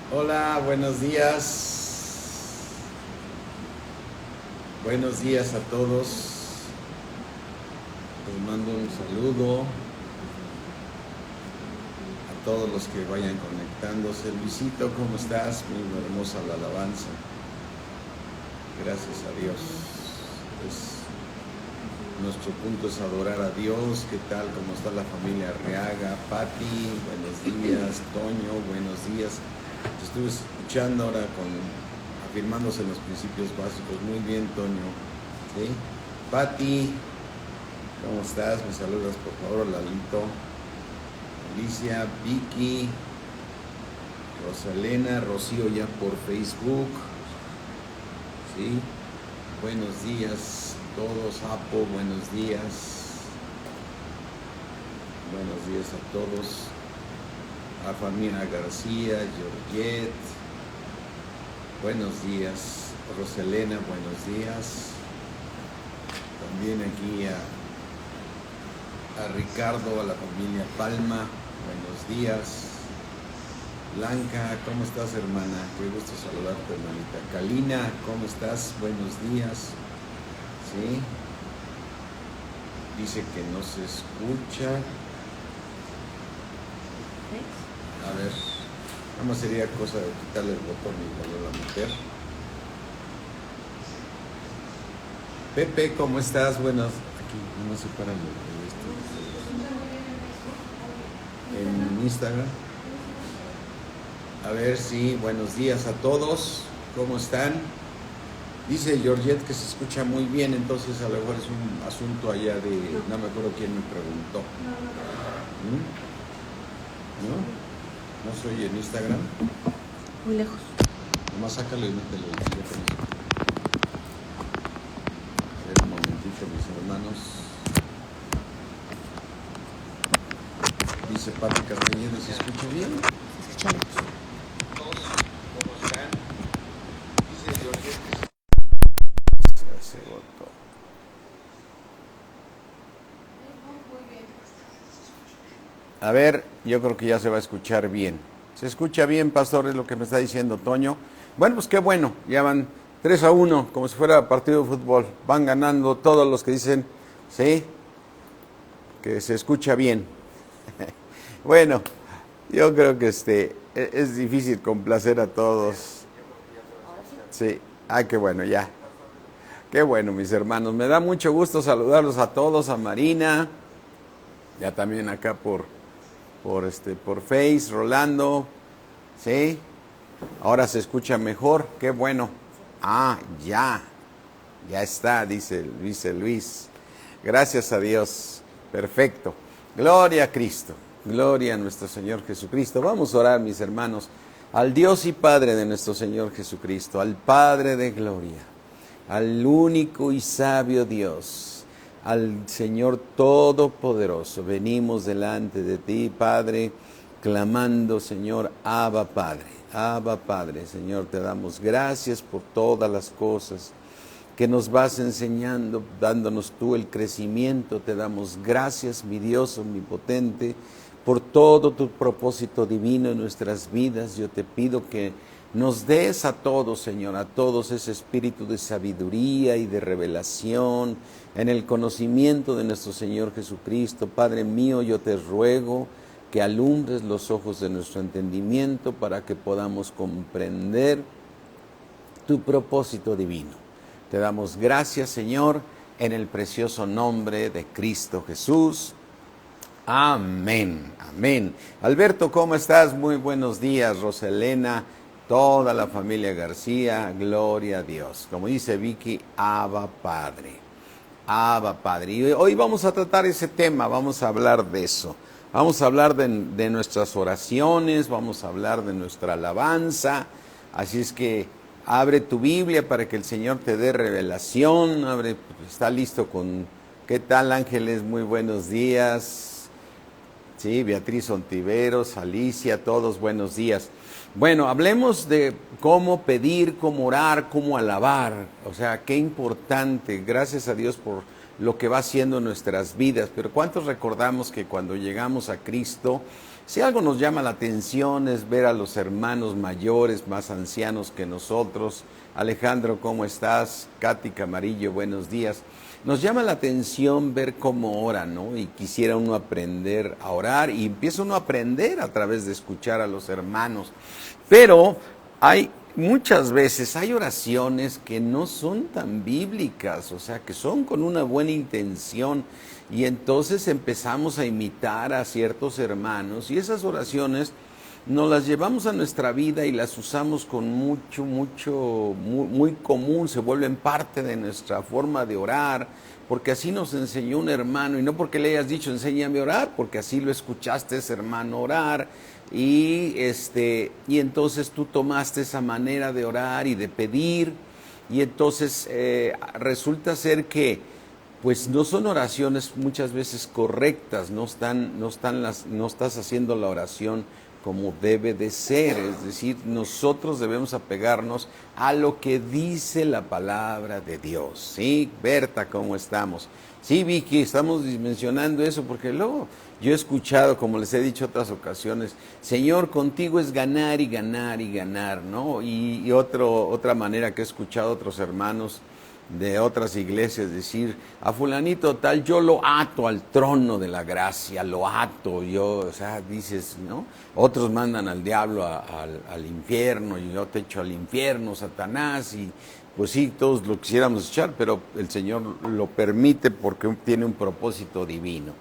Hola, buenos días. Buenos días a todos. Les mando un saludo a todos los que vayan conectándose. Luisito, ¿cómo estás? Muy hermosa la alabanza. Gracias a Dios. Nuestro punto es adorar a Dios. ¿Qué tal? ¿Cómo está la familia Arriaga? Patti, buenos días. Toño, buenos días. Te estuve escuchando ahora afirmándose en los principios básicos. Muy bien, Toño. ¿Sí? Patti, ¿cómo estás? Me saludas, por favor, Lalito. Alicia, Vicky, Rosalena, Rocío ya por Facebook. ¿Sí? Buenos días a todos. Apo, buenos días. Buenos días a todos. A Famina García, Georgette, buenos días. Roselena, buenos días. También aquí a Ricardo, a la familia Palma, buenos días. Blanca, ¿cómo estás, hermana? Qué gusto saludarte, hermanita. Kalina, ¿cómo estás? Buenos días. ¿Sí? Dice que no se escucha. A ver, nada más sería cosa de quitarle el botón y volverlo a meter. Pepe, ¿cómo estás? Buenas. Aquí, no se paran en Instagram. A ver, sí, buenos días a todos. ¿Cómo están? Dice Georgette que se escucha muy bien, entonces a lo mejor es un asunto allá de... No me acuerdo quién me preguntó. ¿No? ¿No soy en Instagram? Muy lejos. Nomás sácalo y mételo. A ver, un momentito, mis hermanos. Dice Pati Castañeda, ¿se escucha bien? Se escucha lejos. ¿Cómo están? Dice Georgette que se votó. A ver, yo creo que ya se va a escuchar bien. ¿Se escucha bien, pastor? Es lo que me está diciendo Toño. Bueno, pues qué bueno. Ya van 3-1, como si fuera partido de fútbol. Van ganando todos los que dicen, sí, que se escucha bien. Bueno, yo creo que es difícil complacer a todos. Sí, qué bueno, ya. Qué bueno, mis hermanos. Me da mucho gusto saludarlos a todos, a Marina, ya también acá por Face, Rolando, ¿sí? Ahora se escucha mejor, qué bueno. Ya está, dice Luis. Gracias a Dios, perfecto. Gloria a Cristo, gloria a nuestro Señor Jesucristo. Vamos a orar, mis hermanos, al Dios y Padre de nuestro Señor Jesucristo, al Padre de gloria, al único y sabio Dios, al Señor Todopoderoso. Venimos delante de ti, Padre, clamando, Señor, Abba Padre, Señor, te damos gracias por todas las cosas que nos vas enseñando, dándonos tú el crecimiento. Te damos gracias, mi Dios omnipotente, por todo tu propósito divino en nuestras vidas. Yo te pido que nos des a todos, Señor, a todos ese espíritu de sabiduría y de revelación en el conocimiento de nuestro Señor Jesucristo. Padre mío, yo te ruego que alumbres los ojos de nuestro entendimiento para que podamos comprender tu propósito divino. Te damos gracias, Señor, en el precioso nombre de Cristo Jesús. Amén, amén. Alberto, ¿cómo estás? Muy buenos días. Roselena, toda la familia García, gloria a Dios. Como dice Vicky, Abba Padre. Abba Padre. Y hoy vamos a tratar ese tema, vamos a hablar de eso. Vamos a hablar de nuestras oraciones, vamos a hablar de nuestra alabanza. Así es que abre tu Biblia para que el Señor te dé revelación. Está listo con... ¿Qué tal, Ángeles? Muy buenos días. Sí, Beatriz Ontiveros, Alicia, todos buenos días. Bueno, hablemos de cómo pedir, cómo orar, cómo alabar. O sea, qué importante. Gracias a Dios por lo que va haciendo en nuestras vidas. Pero ¿cuántos recordamos que cuando llegamos a Cristo, si algo nos llama la atención es ver a los hermanos mayores, más ancianos que nosotros? Alejandro, ¿cómo estás? Katy Camarillo, buenos días. Nos llama la atención ver cómo oran, ¿no? Y quisiera uno aprender a orar, y empieza uno a aprender a través de escuchar a los hermanos. Pero muchas veces hay oraciones que no son tan bíblicas, o sea, que son con una buena intención, y entonces empezamos a imitar a ciertos hermanos, y esas oraciones nos las llevamos a nuestra vida y las usamos con muy común, se vuelven parte de nuestra forma de orar, porque así nos enseñó un hermano, y no porque le hayas dicho enséñame a orar, porque así lo escuchaste ese hermano orar, y entonces tú tomaste esa manera de orar y de pedir, y entonces resulta ser que pues no son oraciones muchas veces correctas, no estás haciendo la oración como debe de ser, es decir, nosotros debemos apegarnos a lo que dice la palabra de Dios. ¿Sí? Berta, ¿cómo estamos? Sí, Vicky, estamos mencionando eso porque luego yo he escuchado, como les he dicho otras ocasiones, Señor, contigo es ganar y ganar y ganar, ¿no? Y otra manera que he escuchado a otros hermanos de otras iglesias decir, a fulanito tal, yo lo ato al trono de la gracia, lo ato, o sea, dices, ¿no? Otros mandan al diablo al infierno, y yo te echo al infierno, Satanás, y pues sí, todos lo quisiéramos echar, pero el Señor lo permite porque tiene un propósito divino.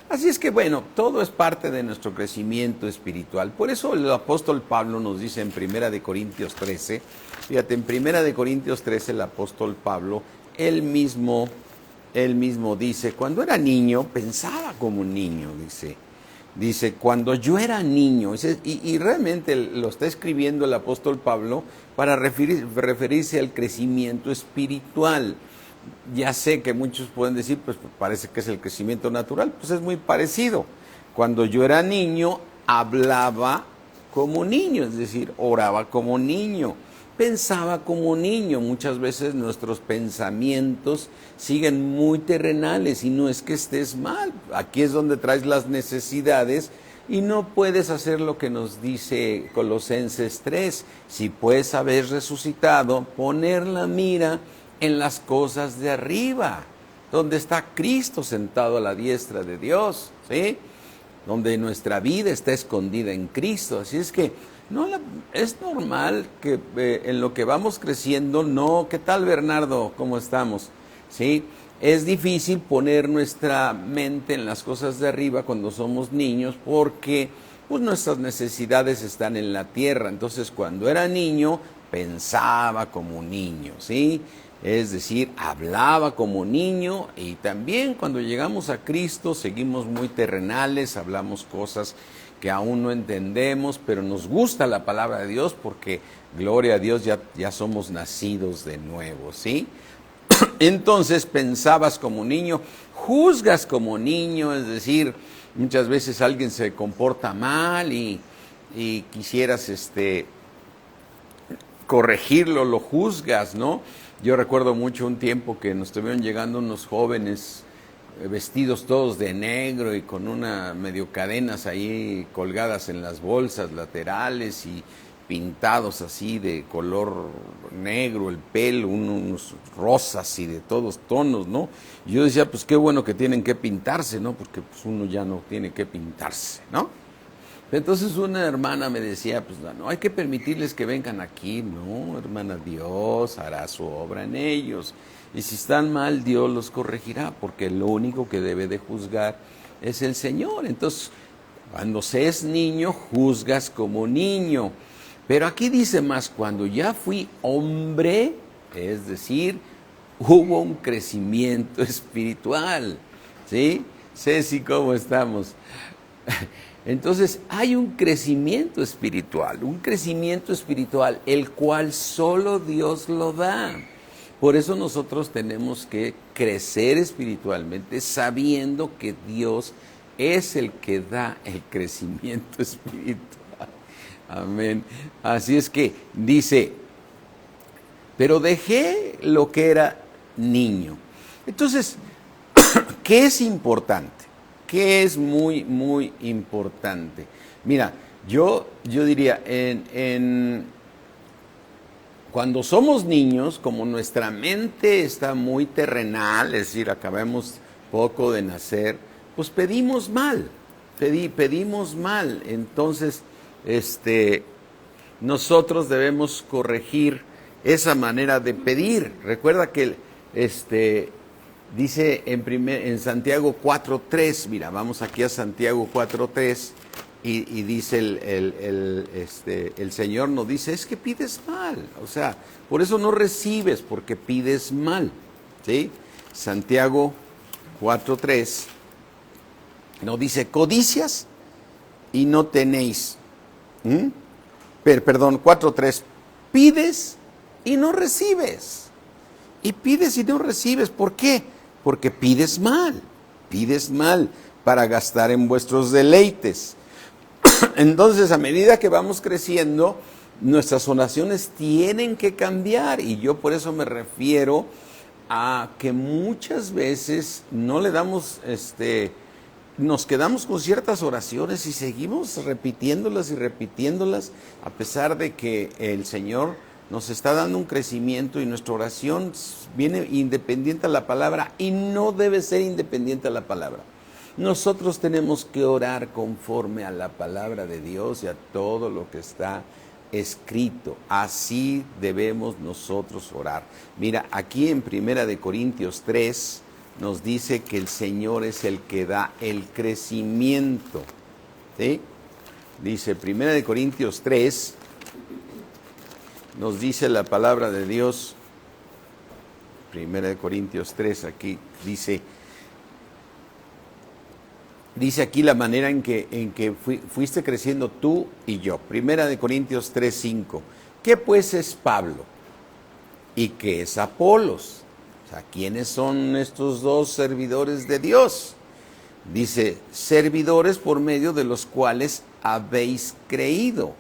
Así es que bueno, todo es parte de nuestro crecimiento espiritual. Por eso el apóstol Pablo nos dice en 1 Corintios 13, fíjate, en 1 Corintios 13 el apóstol Pablo, él mismo dice, cuando era niño pensaba como un niño, dice, cuando yo era niño, y realmente lo está escribiendo el apóstol Pablo para referirse al crecimiento espiritual. Ya sé que muchos pueden decir, pues parece que es el crecimiento natural, pues es muy parecido. Cuando yo era niño, hablaba como niño, es decir, oraba como niño, pensaba como niño. Muchas veces nuestros pensamientos siguen muy terrenales, y no es que estés mal, aquí es donde traes las necesidades y no puedes hacer lo que nos dice Colosenses 3, si pues habéis resucitado, poner la mira en las cosas de arriba, donde está Cristo sentado a la diestra de Dios, ¿sí? Donde nuestra vida está escondida en Cristo. Así es que es normal que en lo que vamos creciendo, ¿qué tal, Bernardo? ¿Cómo estamos? ¿Sí? Es difícil poner nuestra mente en las cosas de arriba cuando somos niños, porque pues nuestras necesidades están en la tierra. Entonces, cuando era niño, pensaba como niño, ¿sí? Es decir, hablaba como niño, y también cuando llegamos a Cristo seguimos muy terrenales, hablamos cosas que aún no entendemos, pero nos gusta la palabra de Dios porque, gloria a Dios, ya somos nacidos de nuevo, ¿sí? Entonces pensabas como niño, juzgas como niño, es decir, muchas veces alguien se comporta mal y quisieras corregirlo, lo juzgas, ¿no? Yo recuerdo mucho un tiempo que nos estuvieron llegando unos jóvenes vestidos todos de negro y con medio cadenas ahí colgadas en las bolsas laterales y pintados así de color negro, el pelo, unos rosas y de todos tonos, ¿no? Y yo decía, pues qué bueno que tienen que pintarse, ¿no? Porque pues uno ya no tiene que pintarse, ¿no? Entonces una hermana me decía, pues no hay que permitirles que vengan aquí, no, hermana, Dios hará su obra en ellos, y si están mal, Dios los corregirá, porque lo único que debe de juzgar es el Señor. Entonces, cuando se es niño, juzgas como niño, pero aquí dice más, cuando ya fui hombre, es decir, hubo un crecimiento espiritual, ¿sí? Ceci, ¿cómo estamos? Entonces hay un crecimiento espiritual, el cual solo Dios lo da. Por eso nosotros tenemos que crecer espiritualmente sabiendo que Dios es el que da el crecimiento espiritual. Amén. Así es que dice, pero dejé lo que era niño. Entonces, ¿qué es importante? ¿Qué es muy, muy importante? Mira, yo diría, cuando somos niños, como nuestra mente está muy terrenal, es decir, acabamos poco de nacer, pues pedimos mal, pedimos mal. Entonces, nosotros debemos corregir esa manera de pedir. Recuerda que dice en Santiago 4:3, mira, vamos aquí a Santiago 4:3 y dice el Señor nos dice, es que pides mal, o sea, por eso no recibes, porque pides mal, ¿sí? Santiago 4:3 nos dice, codicias y no tenéis, perdón, 4:3, pides y no recibes. Y pides y no recibes. ¿Por qué? Porque pides mal para gastar en vuestros deleites. Entonces, a medida que vamos creciendo, nuestras oraciones tienen que cambiar. Y yo por eso me refiero a que muchas veces no le damos, nos quedamos con ciertas oraciones y seguimos repitiéndolas y repitiéndolas, a pesar de que el Señor nos está dando un crecimiento y nuestra oración viene independiente a la palabra y no debe ser independiente a la palabra. Nosotros tenemos que orar conforme a la palabra de Dios y a todo lo que está escrito. Así debemos nosotros orar. Mira, aquí en 1 Corintios 3 nos dice que el Señor es el que da el crecimiento, ¿sí? Dice 1 Corintios 3, nos dice la palabra de Dios, 1 Corintios 3, aquí dice aquí la manera en que fuiste creciendo tú y yo. 1 Corintios 3:5. ¿Qué pues es Pablo? ¿Y qué es Apolos? O sea, ¿quiénes son estos dos servidores de Dios? Dice, servidores por medio de los cuales habéis creído,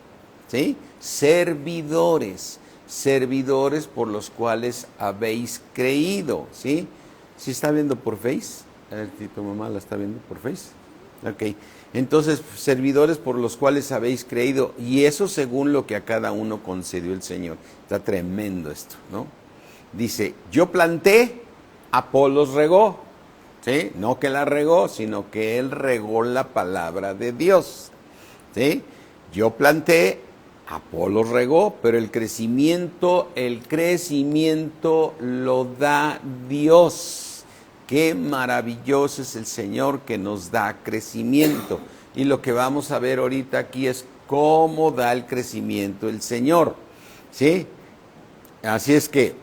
¿sí? Servidores por los cuales habéis creído, ¿sí? ¿Sí está viendo por Face? A ver si tu mamá la está viendo por Face. Ok, entonces, servidores por los cuales habéis creído, y eso según lo que a cada uno concedió el Señor. Está tremendo esto, ¿no? Dice, yo planté, Apolos regó, ¿sí? No que la regó, sino que él regó la palabra de Dios, ¿sí? Yo planté, Apolos regó, pero el crecimiento lo da Dios. Qué maravilloso es el Señor que nos da crecimiento. Y lo que vamos a ver ahorita aquí es cómo da el crecimiento el Señor, ¿sí? Así es que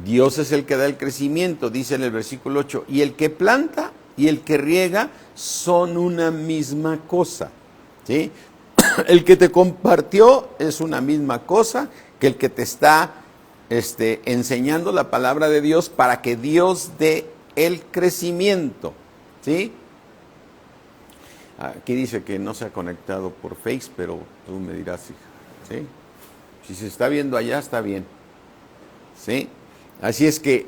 Dios es el que da el crecimiento, dice en el versículo 8, y el que planta y el que riega son una misma cosa, ¿sí? El que te compartió es una misma cosa que el que te está enseñando la palabra de Dios para que Dios dé el crecimiento, ¿sí? Aquí dice que no se ha conectado por Face, pero tú me dirás, hija, ¿sí? Si se está viendo allá, está bien, ¿sí? Así es que,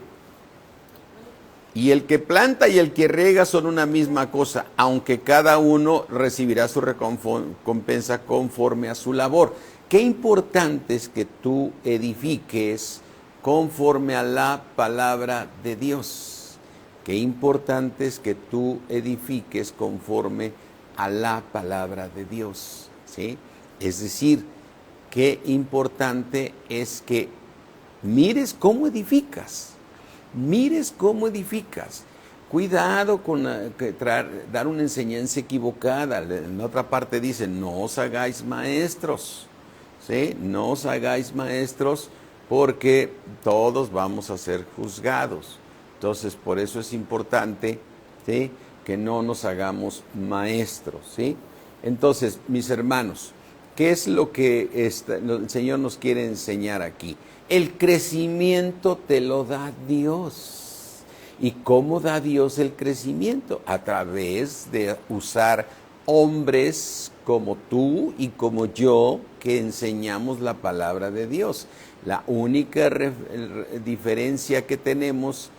y el que planta y el que riega son una misma cosa, aunque cada uno recibirá su recompensa conforme a su labor. Qué importante es que tú edifiques conforme a la palabra de Dios. Qué importante es que tú edifiques conforme a la palabra de Dios, ¿sí? Es decir, qué importante es que mires cómo edificas, Cuidado con dar una enseñanza equivocada. En otra parte dice, no os hagáis maestros, ¿sí? No os hagáis maestros porque todos vamos a ser juzgados. Entonces, por eso es importante, ¿sí?, que no nos hagamos maestros, ¿sí? Entonces, mis hermanos, ¿qué es lo que el Señor nos quiere enseñar aquí? El crecimiento te lo da Dios. ¿Y cómo da Dios el crecimiento? A través de usar hombres como tú y como yo que enseñamos la palabra de Dios. La única diferencia que tenemos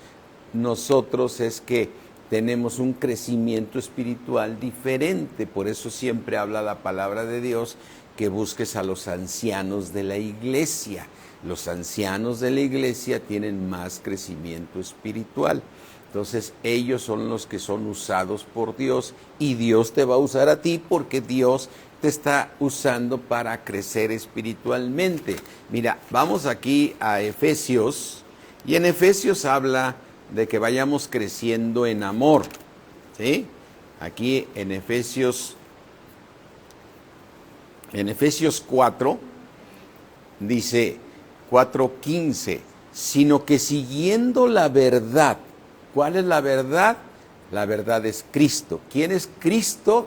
nosotros es que tenemos un crecimiento espiritual diferente. Por eso siempre habla la palabra de Dios que busques a los ancianos de la iglesia. Los ancianos de la iglesia tienen más crecimiento espiritual. Entonces ellos son los que son usados por Dios y Dios te va a usar a ti porque Dios te está usando para crecer espiritualmente. Mira, vamos aquí a Efesios y en Efesios habla de que vayamos creciendo en amor, ¿sí? Aquí en Efesios 4 dice 4:15, sino que siguiendo la verdad. ¿Cuál es la verdad? La verdad es Cristo. ¿Quién es Cristo?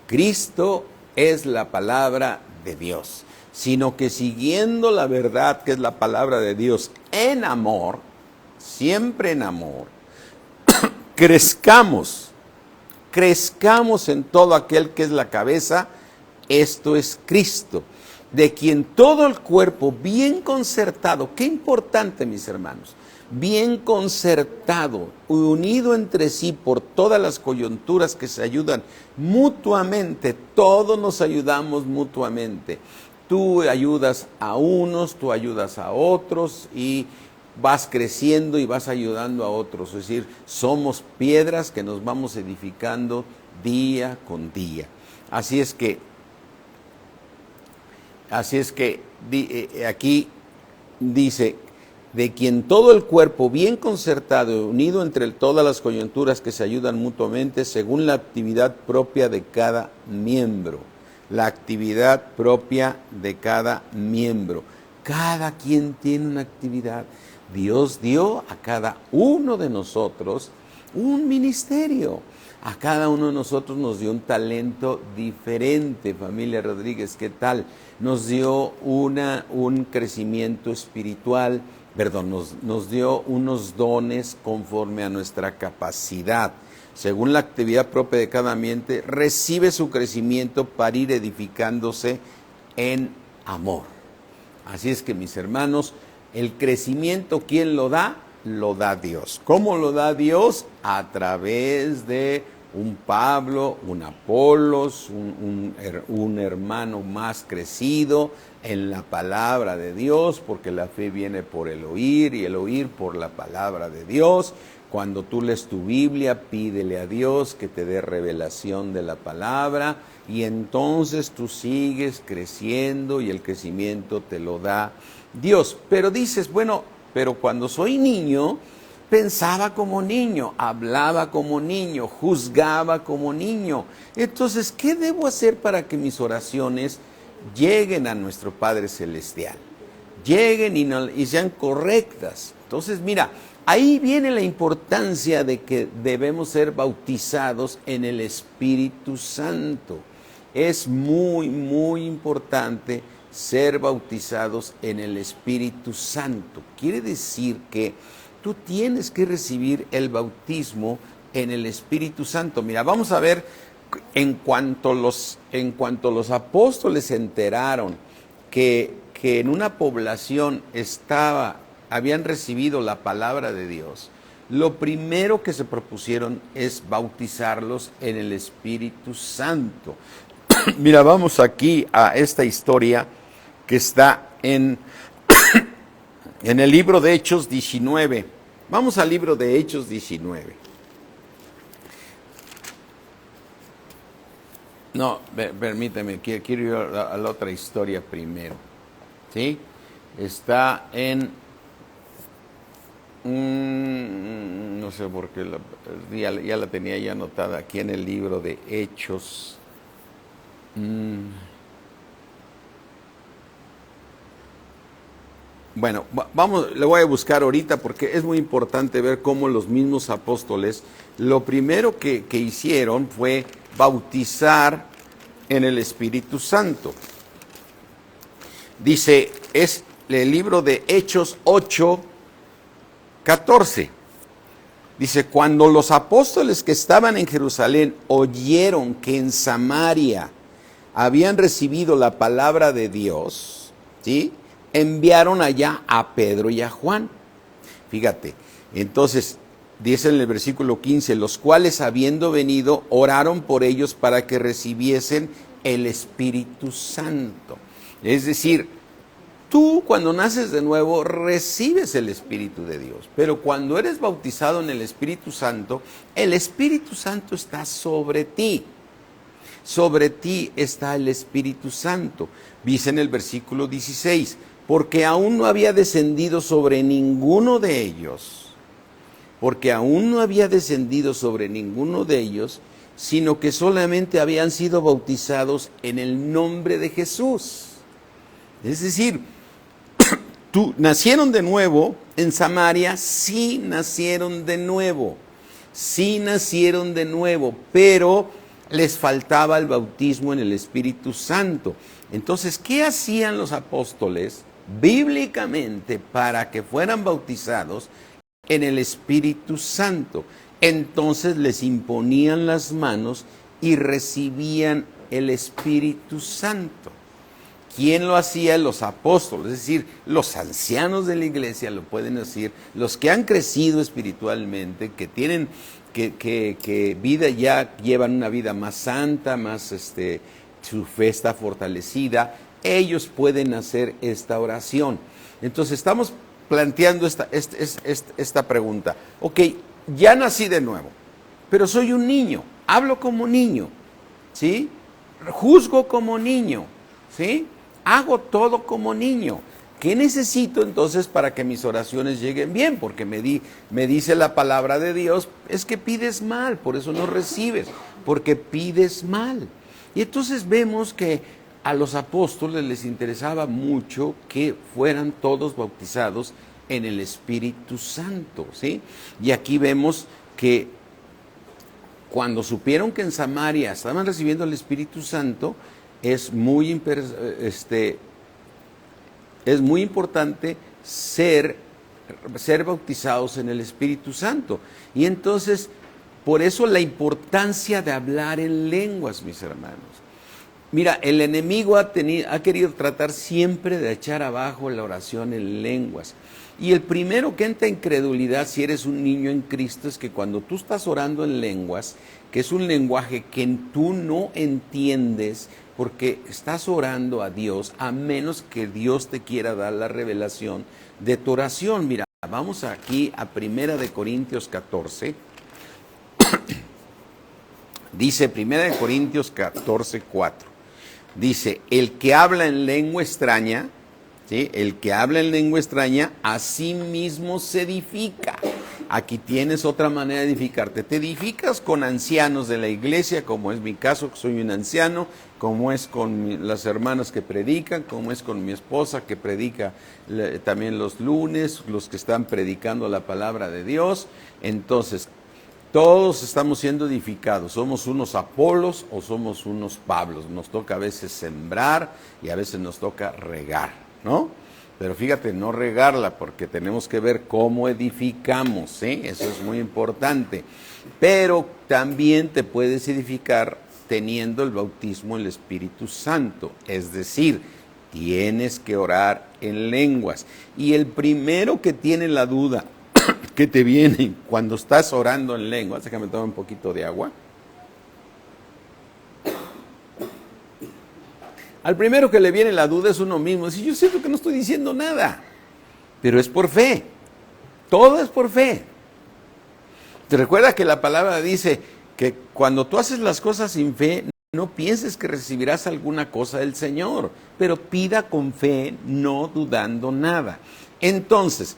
Cristo es la palabra de Dios. Sino que siguiendo la verdad, que es la palabra de Dios, en amor, siempre en amor, crezcamos en todo aquel que es la cabeza, esto es Cristo, de quien todo el cuerpo bien concertado, qué importante mis hermanos, bien concertado, unido entre sí por todas las coyunturas que se ayudan mutuamente, todos nos ayudamos mutuamente. Tú ayudas a unos, tú ayudas a otros y vas creciendo y vas ayudando a otros. Es decir, somos piedras que nos vamos edificando día con día. Así es que aquí dice, de quien todo el cuerpo bien concertado, unido entre todas las coyunturas que se ayudan mutuamente según la actividad propia de cada miembro. La actividad propia de cada miembro. Cada quien tiene una actividad. Dios dio a cada uno de nosotros un ministerio. A cada uno de nosotros nos dio un talento diferente. Familia Rodríguez, ¿qué tal? Nos dio un crecimiento espiritual, nos dio unos dones conforme a nuestra capacidad. Según la actividad propia de cada ambiente, recibe su crecimiento para ir edificándose en amor. Así es que, mis hermanos, el crecimiento, ¿quién lo da? Lo da Dios. ¿Cómo lo da Dios? A través de un Pablo, un Apolos, un hermano más crecido en la palabra de Dios, porque la fe viene por el oír y el oír por la palabra de Dios. Cuando tú lees tu Biblia, pídele a Dios que te dé revelación de la palabra y entonces tú sigues creciendo y el crecimiento te lo da Dios. Pero dices, bueno, pero cuando soy niño, pensaba como niño, hablaba como niño, juzgaba como niño. Entonces, ¿qué debo hacer para que mis oraciones lleguen a nuestro Padre Celestial? Lleguen y sean correctas. Entonces, mira, ahí viene la importancia de que debemos ser bautizados en el Espíritu Santo. Es muy, muy importante ser bautizados en el Espíritu Santo. Quiere decir que tú tienes que recibir el bautismo en el Espíritu Santo. Mira, vamos a ver, en cuanto los apóstoles se enteraron que en una población habían recibido la palabra de Dios, lo primero que se propusieron es bautizarlos en el Espíritu Santo. Mira, vamos aquí a esta historia que está en el libro de Hechos 19. Vamos al libro de Hechos 19. No, permíteme, quiero ir a la otra historia primero. ¿Sí? Está en... no sé por qué, ya la tenía ya anotada aquí en el libro de Hechos. Bueno, le voy a buscar ahorita porque es muy importante ver cómo los mismos apóstoles, lo primero que hicieron fue bautizar en el Espíritu Santo. Dice, es el libro de Hechos 8:14. Dice, cuando los apóstoles que estaban en Jerusalén oyeron que en Samaria habían recibido la palabra de Dios, ¿sí?, enviaron allá a Pedro y a Juan. Fíjate, entonces dice en el versículo 15, los cuales habiendo venido, oraron por ellos para que recibiesen el Espíritu Santo. Es decir, tú cuando naces de nuevo recibes el Espíritu de Dios, pero cuando eres bautizado en el Espíritu Santo está sobre ti. Sobre ti está el Espíritu Santo. Dice en el versículo 16, porque aún no había descendido sobre ninguno de ellos, sino que solamente habían sido bautizados en el nombre de Jesús. Es decir, nacieron de nuevo en Samaria, sí nacieron de nuevo, pero les faltaba el bautismo en el Espíritu Santo. Entonces, ¿qué hacían los apóstoles bíblicamente para que fueran bautizados en el Espíritu Santo? Entonces les imponían las manos y recibían el Espíritu Santo. ¿Quién lo hacía? Los apóstoles, es decir, los ancianos de la iglesia lo pueden decir, los que han crecido espiritualmente, que tienen, que vida ya llevan una vida más santa, más su fe está fortalecida, ellos pueden hacer esta oración. Entonces estamos planteando esta pregunta. Ok, ya nací de nuevo, pero soy un niño, hablo como niño, ¿sí? Juzgo como niño, ¿sí? Hago todo como niño. ¿Qué necesito entonces para que mis oraciones lleguen bien? Porque me dice la palabra de Dios, es que pides mal, por eso no recibes, porque pides mal. Y entonces vemos que a los apóstoles les interesaba mucho que fueran todos bautizados en el Espíritu Santo, ¿sí? Y aquí vemos que cuando supieron que en Samaria estaban recibiendo el Espíritu Santo, es muy importante ser bautizados en el Espíritu Santo. Y entonces, por eso la importancia de hablar en lenguas, mis hermanos. Mira, el enemigo ha querido tratar siempre de echar abajo la oración en lenguas. Y el primero que entra en incredulidad, si eres un niño en Cristo, es que cuando tú estás orando en lenguas, que es un lenguaje que tú no entiendes, porque estás orando a Dios, a menos que Dios te quiera dar la revelación de tu oración. Mira, vamos aquí a 1 Corintios 14. Dice 1 Corintios 14, 4. Dice, el que habla en lengua extraña, ¿sí? El que habla en lengua extraña, a sí mismo se edifica. Aquí tienes otra manera de edificarte. Te edificas con ancianos de la iglesia, como es mi caso, que soy un anciano, como es con las hermanas que predican, como es con mi esposa que predica también los lunes, los que están predicando la palabra de Dios. Entonces, todos estamos siendo edificados. Somos unos Apolos o somos unos Pablos. Nos toca a veces sembrar y a veces nos toca regar, ¿no? Pero fíjate, no regarla, porque tenemos que ver cómo edificamos, ¿sí? Eso es muy importante. Pero también te puedes edificar teniendo el bautismo en el Espíritu Santo. Es decir, tienes que orar en lenguas. Y el primero que tiene la duda que te viene cuando estás orando en lenguas, déjame tomar un poquito de agua. Al primero que le viene la duda es uno mismo. Si yo siento que no estoy diciendo nada, pero es por fe. Todo es por fe. Te recuerda que la palabra dice que cuando tú haces las cosas sin fe, no pienses que recibirás alguna cosa del Señor, pero pida con fe, no dudando nada. Entonces,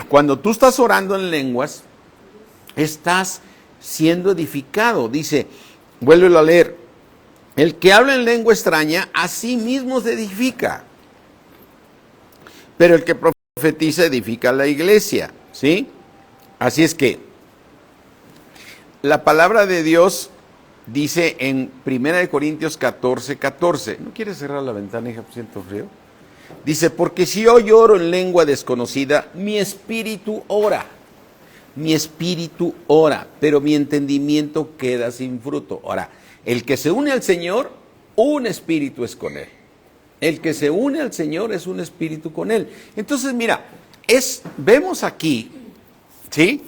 cuando tú estás orando en lenguas, estás siendo edificado. Dice, vuélvelo a leer. El que habla en lengua extraña, a sí mismo se edifica. Pero el que profetiza edifica a la iglesia, ¿sí? Así es que la palabra de Dios dice en 1 Corintios 14, 14. ¿No quieres cerrar la ventana, hija? Siento frío. Dice, porque si yo lloro en lengua desconocida, mi espíritu ora. Mi espíritu ora, pero mi entendimiento queda sin fruto. Ahora, el que se une al Señor, un espíritu es con Él. El que se une al Señor es un espíritu con Él. Entonces, mira, vemos aquí, ¿sí?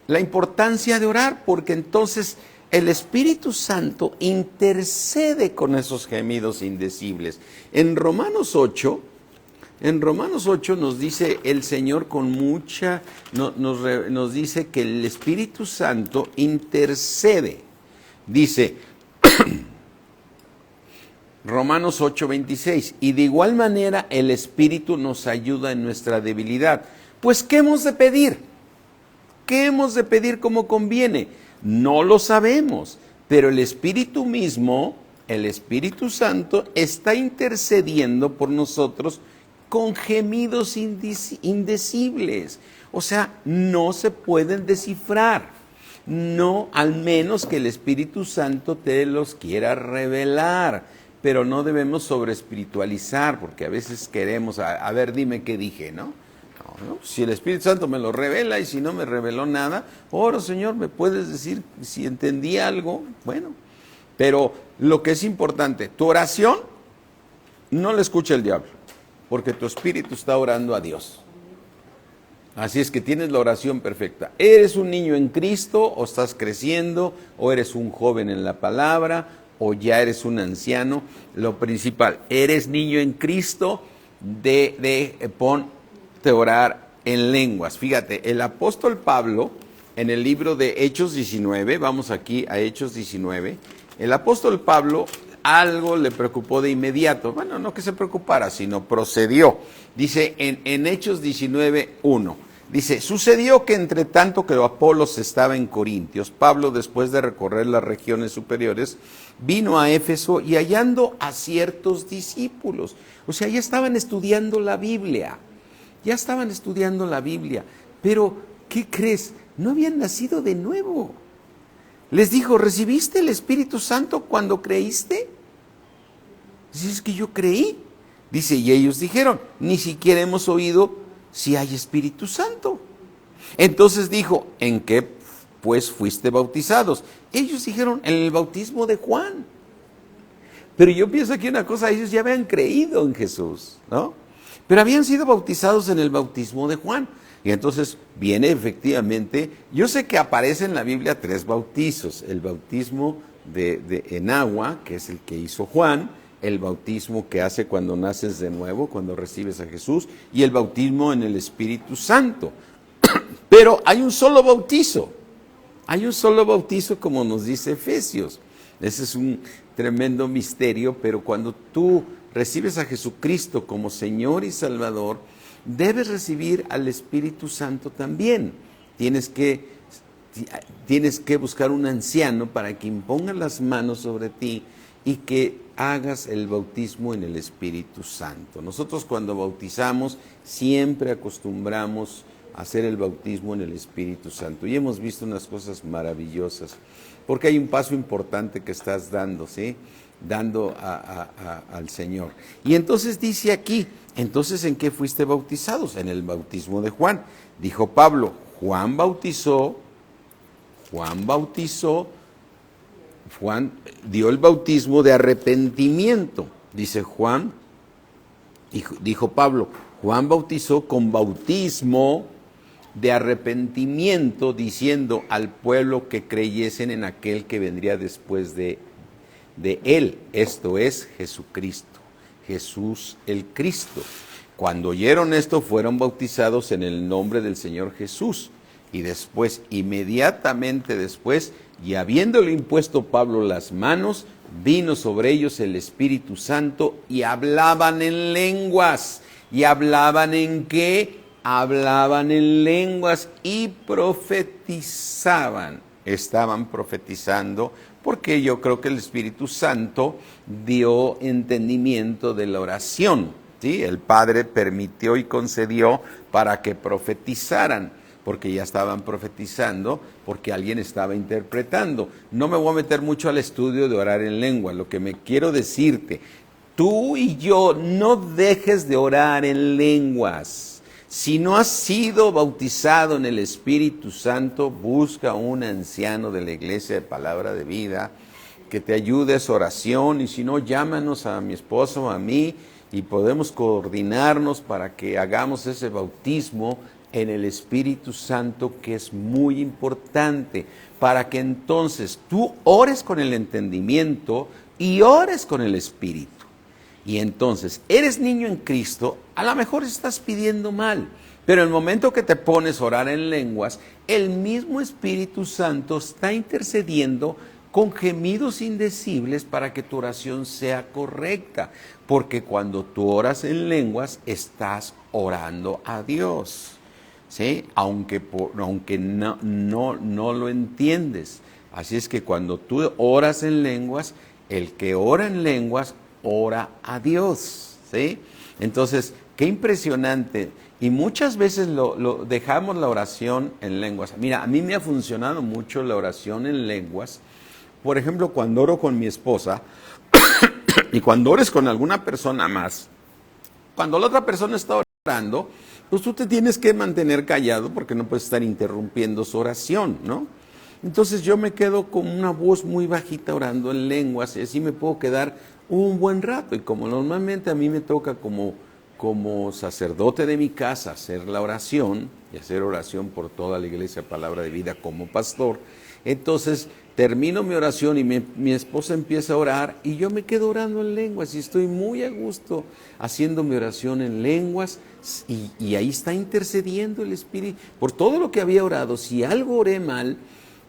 la importancia de orar, porque entonces el Espíritu Santo intercede con esos gemidos indecibles. En Romanos 8 nos dice el Señor con mucha, nos dice que el Espíritu Santo intercede. Dice, Romanos 8:26, y de igual manera el Espíritu nos ayuda en nuestra debilidad. Pues, ¿qué hemos de pedir? ¿Qué hemos de pedir como conviene? No lo sabemos, pero el Espíritu mismo, el Espíritu Santo, está intercediendo por nosotros con gemidos indecibles. O sea, no se pueden descifrar. No, al menos que el Espíritu Santo te los quiera revelar. Pero no debemos sobreespiritualizar, porque a veces queremos, a ver, dime qué dije, ¿no? No, si el Espíritu Santo me lo revela y si no me reveló nada, oro, Señor, ¿me puedes decir si entendí algo? Bueno, pero lo que es importante, tu oración no la escucha el diablo, porque tu espíritu está orando a Dios. Así es que tienes la oración perfecta. ¿Eres un niño en Cristo o estás creciendo o eres un joven en la palabra o ya eres un anciano? Lo principal, eres niño en Cristo, ponte a orar en lenguas. Fíjate, el apóstol Pablo, en el libro de Hechos 19, vamos aquí a Hechos 19, el apóstol Pablo algo le preocupó de inmediato. Bueno, no que se preocupara, sino procedió. Dice en Hechos 19:1, dice, sucedió que entre tanto que Apolos estaba en Corintios, Pablo, después de recorrer las regiones superiores, vino a Éfeso y hallando a ciertos discípulos. O sea, ya estaban estudiando la Biblia. Pero, ¿qué crees? No habían nacido de nuevo. Les dijo, ¿recibiste el Espíritu Santo cuando creíste? Dice, es que yo creí. Dice, y ellos dijeron, ni siquiera hemos oído si hay Espíritu Santo. Entonces dijo, ¿en qué pues fuiste bautizados? Ellos dijeron, en el bautismo de Juan. Pero yo pienso aquí una cosa, ellos ya habían creído en Jesús, ¿no? Pero habían sido bautizados en el bautismo de Juan. Y entonces viene efectivamente, yo sé que aparece en la Biblia 3 bautizos, el bautismo en agua, que es el que hizo Juan, el bautismo que hace cuando naces de nuevo, cuando recibes a Jesús, y el bautismo en el Espíritu Santo. Pero hay un solo bautizo como nos dice Efesios. Ese es un tremendo misterio, pero cuando tú recibes a Jesucristo como Señor y Salvador, debes recibir al Espíritu Santo también. Tienes que buscar un anciano para que imponga las manos sobre ti y que hagas el bautismo en el Espíritu Santo. Nosotros cuando bautizamos siempre acostumbramos a hacer el bautismo en el Espíritu Santo y hemos visto unas cosas maravillosas, porque hay un paso importante que estás dando, ¿sí? Dando al Señor. Y entonces dice aquí, entonces ¿en qué fuiste bautizados? En el bautismo de Juan. Dijo Pablo, Juan dio el bautismo de arrepentimiento. Dice Juan, dijo Pablo, Juan bautizó con bautismo de arrepentimiento, diciendo al pueblo que creyesen en aquel que vendría después de él, esto es Jesucristo, Jesús el Cristo. Cuando oyeron esto, fueron bautizados en el nombre del Señor Jesús. Y después, inmediatamente después, y habiéndole impuesto Pablo las manos, vino sobre ellos el Espíritu Santo y hablaban en lenguas. ¿Y hablaban en qué? Hablaban en lenguas y profetizaban. Estaban profetizando porque yo creo que el Espíritu Santo dio entendimiento de la oración, ¿sí? El Padre permitió y concedió para que profetizaran, porque ya estaban profetizando, porque alguien estaba interpretando. No me voy a meter mucho al estudio de orar en lengua. Lo que me quiero decirte, tú y yo no dejes de orar en lenguas. Si no has sido bautizado en el Espíritu Santo, busca un anciano de la iglesia de Palabra de Vida que te ayude a esa oración, y si no, llámanos a mi esposo o a mí y podemos coordinarnos para que hagamos ese bautismo en el Espíritu Santo, que es muy importante, para que entonces tú ores con el entendimiento y ores con el Espíritu. Y entonces, eres niño en Cristo, a lo mejor estás pidiendo mal, pero en el momento que te pones a orar en lenguas, el mismo Espíritu Santo está intercediendo con gemidos indecibles para que tu oración sea correcta, porque cuando tú oras en lenguas, estás orando a Dios, ¿sí? Aunque no lo entiendes. Así es que cuando tú oras en lenguas, el que ora en lenguas, ora a Dios, ¿sí? Entonces, qué impresionante. Y muchas veces dejamos la oración en lenguas. Mira, a mí me ha funcionado mucho la oración en lenguas. Por ejemplo, cuando oro con mi esposa y cuando ores con alguna persona más, cuando la otra persona está orando, pues tú te tienes que mantener callado porque no puedes estar interrumpiendo su oración, ¿no? Entonces yo me quedo con una voz muy bajita orando en lenguas y así me puedo quedar un buen rato. Y como normalmente a mí me toca como sacerdote de mi casa hacer la oración y hacer oración por toda la iglesia Palabra de Vida como pastor, entonces termino mi oración y mi esposa empieza a orar y yo me quedo orando en lenguas y estoy muy a gusto haciendo mi oración en lenguas y ahí está intercediendo el Espíritu por todo lo que había orado. Si algo oré mal,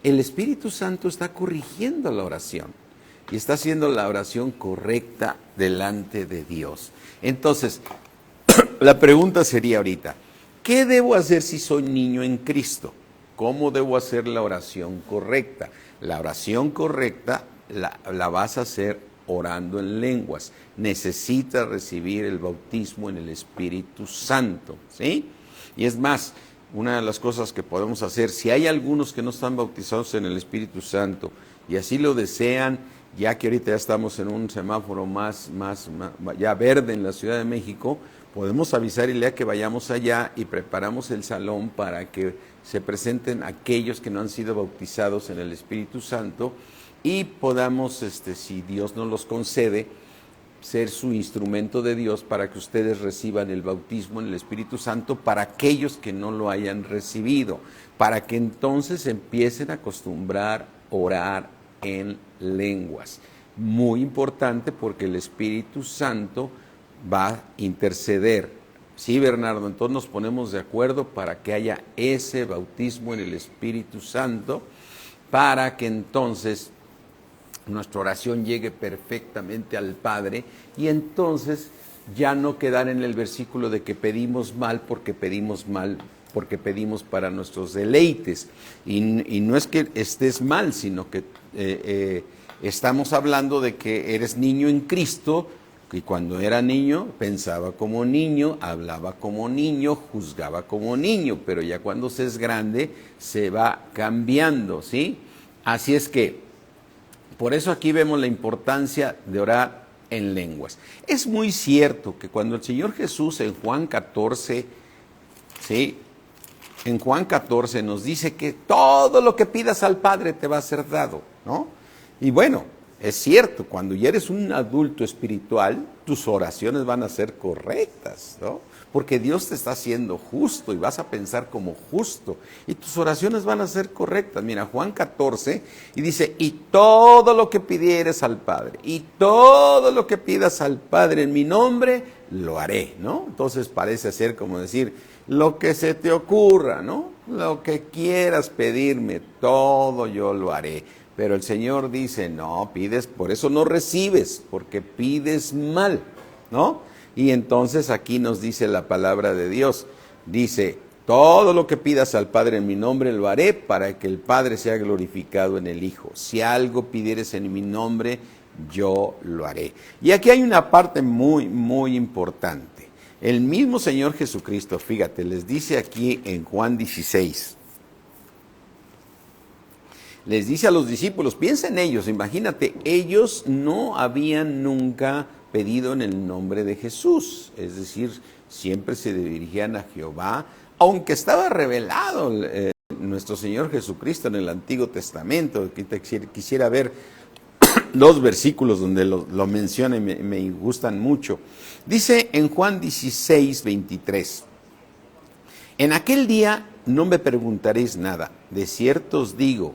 el Espíritu Santo está corrigiendo la oración y está haciendo la oración correcta delante de Dios. Entonces, la pregunta sería ahorita, ¿qué debo hacer si soy niño en Cristo? ¿Cómo debo hacer la oración correcta? La oración correcta la vas a hacer orando en lenguas. Necesitas recibir el bautismo en el Espíritu Santo, ¿sí? Y es más, una de las cosas que podemos hacer, si hay algunos que no están bautizados en el Espíritu Santo y así lo desean, ya que ahorita ya estamos en un semáforo ya verde en la Ciudad de México, podemos avisar y lea que vayamos allá y preparamos el salón para que se presenten aquellos que no han sido bautizados en el Espíritu Santo y podamos, si Dios nos los concede, ser su instrumento de Dios para que ustedes reciban el bautismo en el Espíritu Santo para aquellos que no lo hayan recibido, para que entonces empiecen a acostumbrar a orar en lenguas. Muy importante porque el Espíritu Santo va a interceder. Sí, Bernardo, entonces nos ponemos de acuerdo para que haya ese bautismo en el Espíritu Santo, para que entonces nuestra oración llegue perfectamente al Padre y entonces ya no quedar en el versículo de que pedimos mal porque pedimos para nuestros deleites. Y no es que estés mal, sino que estamos hablando de que eres niño en Cristo, y cuando era niño pensaba como niño, hablaba como niño, juzgaba como niño, pero ya cuando se es grande se va cambiando, ¿sí? Así es que, por eso aquí vemos la importancia de orar en lenguas. Es muy cierto que cuando el Señor Jesús en Juan 14, ¿sí? En Juan 14 nos dice que todo lo que pidas al Padre te va a ser dado, ¿no? Y bueno, es cierto, cuando ya eres un adulto espiritual, tus oraciones van a ser correctas, ¿no? Porque Dios te está haciendo justo y vas a pensar como justo. Y tus oraciones van a ser correctas. Mira, Juan 14, y dice, y todo lo que pidieres al Padre, y todo lo que pidas al Padre en mi nombre, lo haré, ¿no? Entonces parece ser como decir, lo que se te ocurra, ¿no? Lo que quieras pedirme, todo yo lo haré. Pero el Señor dice, no, pides, por eso no recibes, porque pides mal, ¿no? Y entonces aquí nos dice la palabra de Dios, dice, todo lo que pidas al Padre en mi nombre lo haré para que el Padre sea glorificado en el Hijo. Si algo pidieres en mi nombre, yo lo haré. Y aquí hay una parte muy, muy importante. El mismo Señor Jesucristo, fíjate, les dice aquí en Juan 16, les dice a los discípulos, piensa en ellos, imagínate, ellos no habían nunca pedido en el nombre de Jesús, es decir, siempre se dirigían a Jehová, aunque estaba revelado nuestro Señor Jesucristo en el Antiguo Testamento. Quisiera ver dos versículos donde lo menciona y me gustan mucho. Dice en Juan 16, 23, En aquel día no me preguntaréis nada. De cierto os digo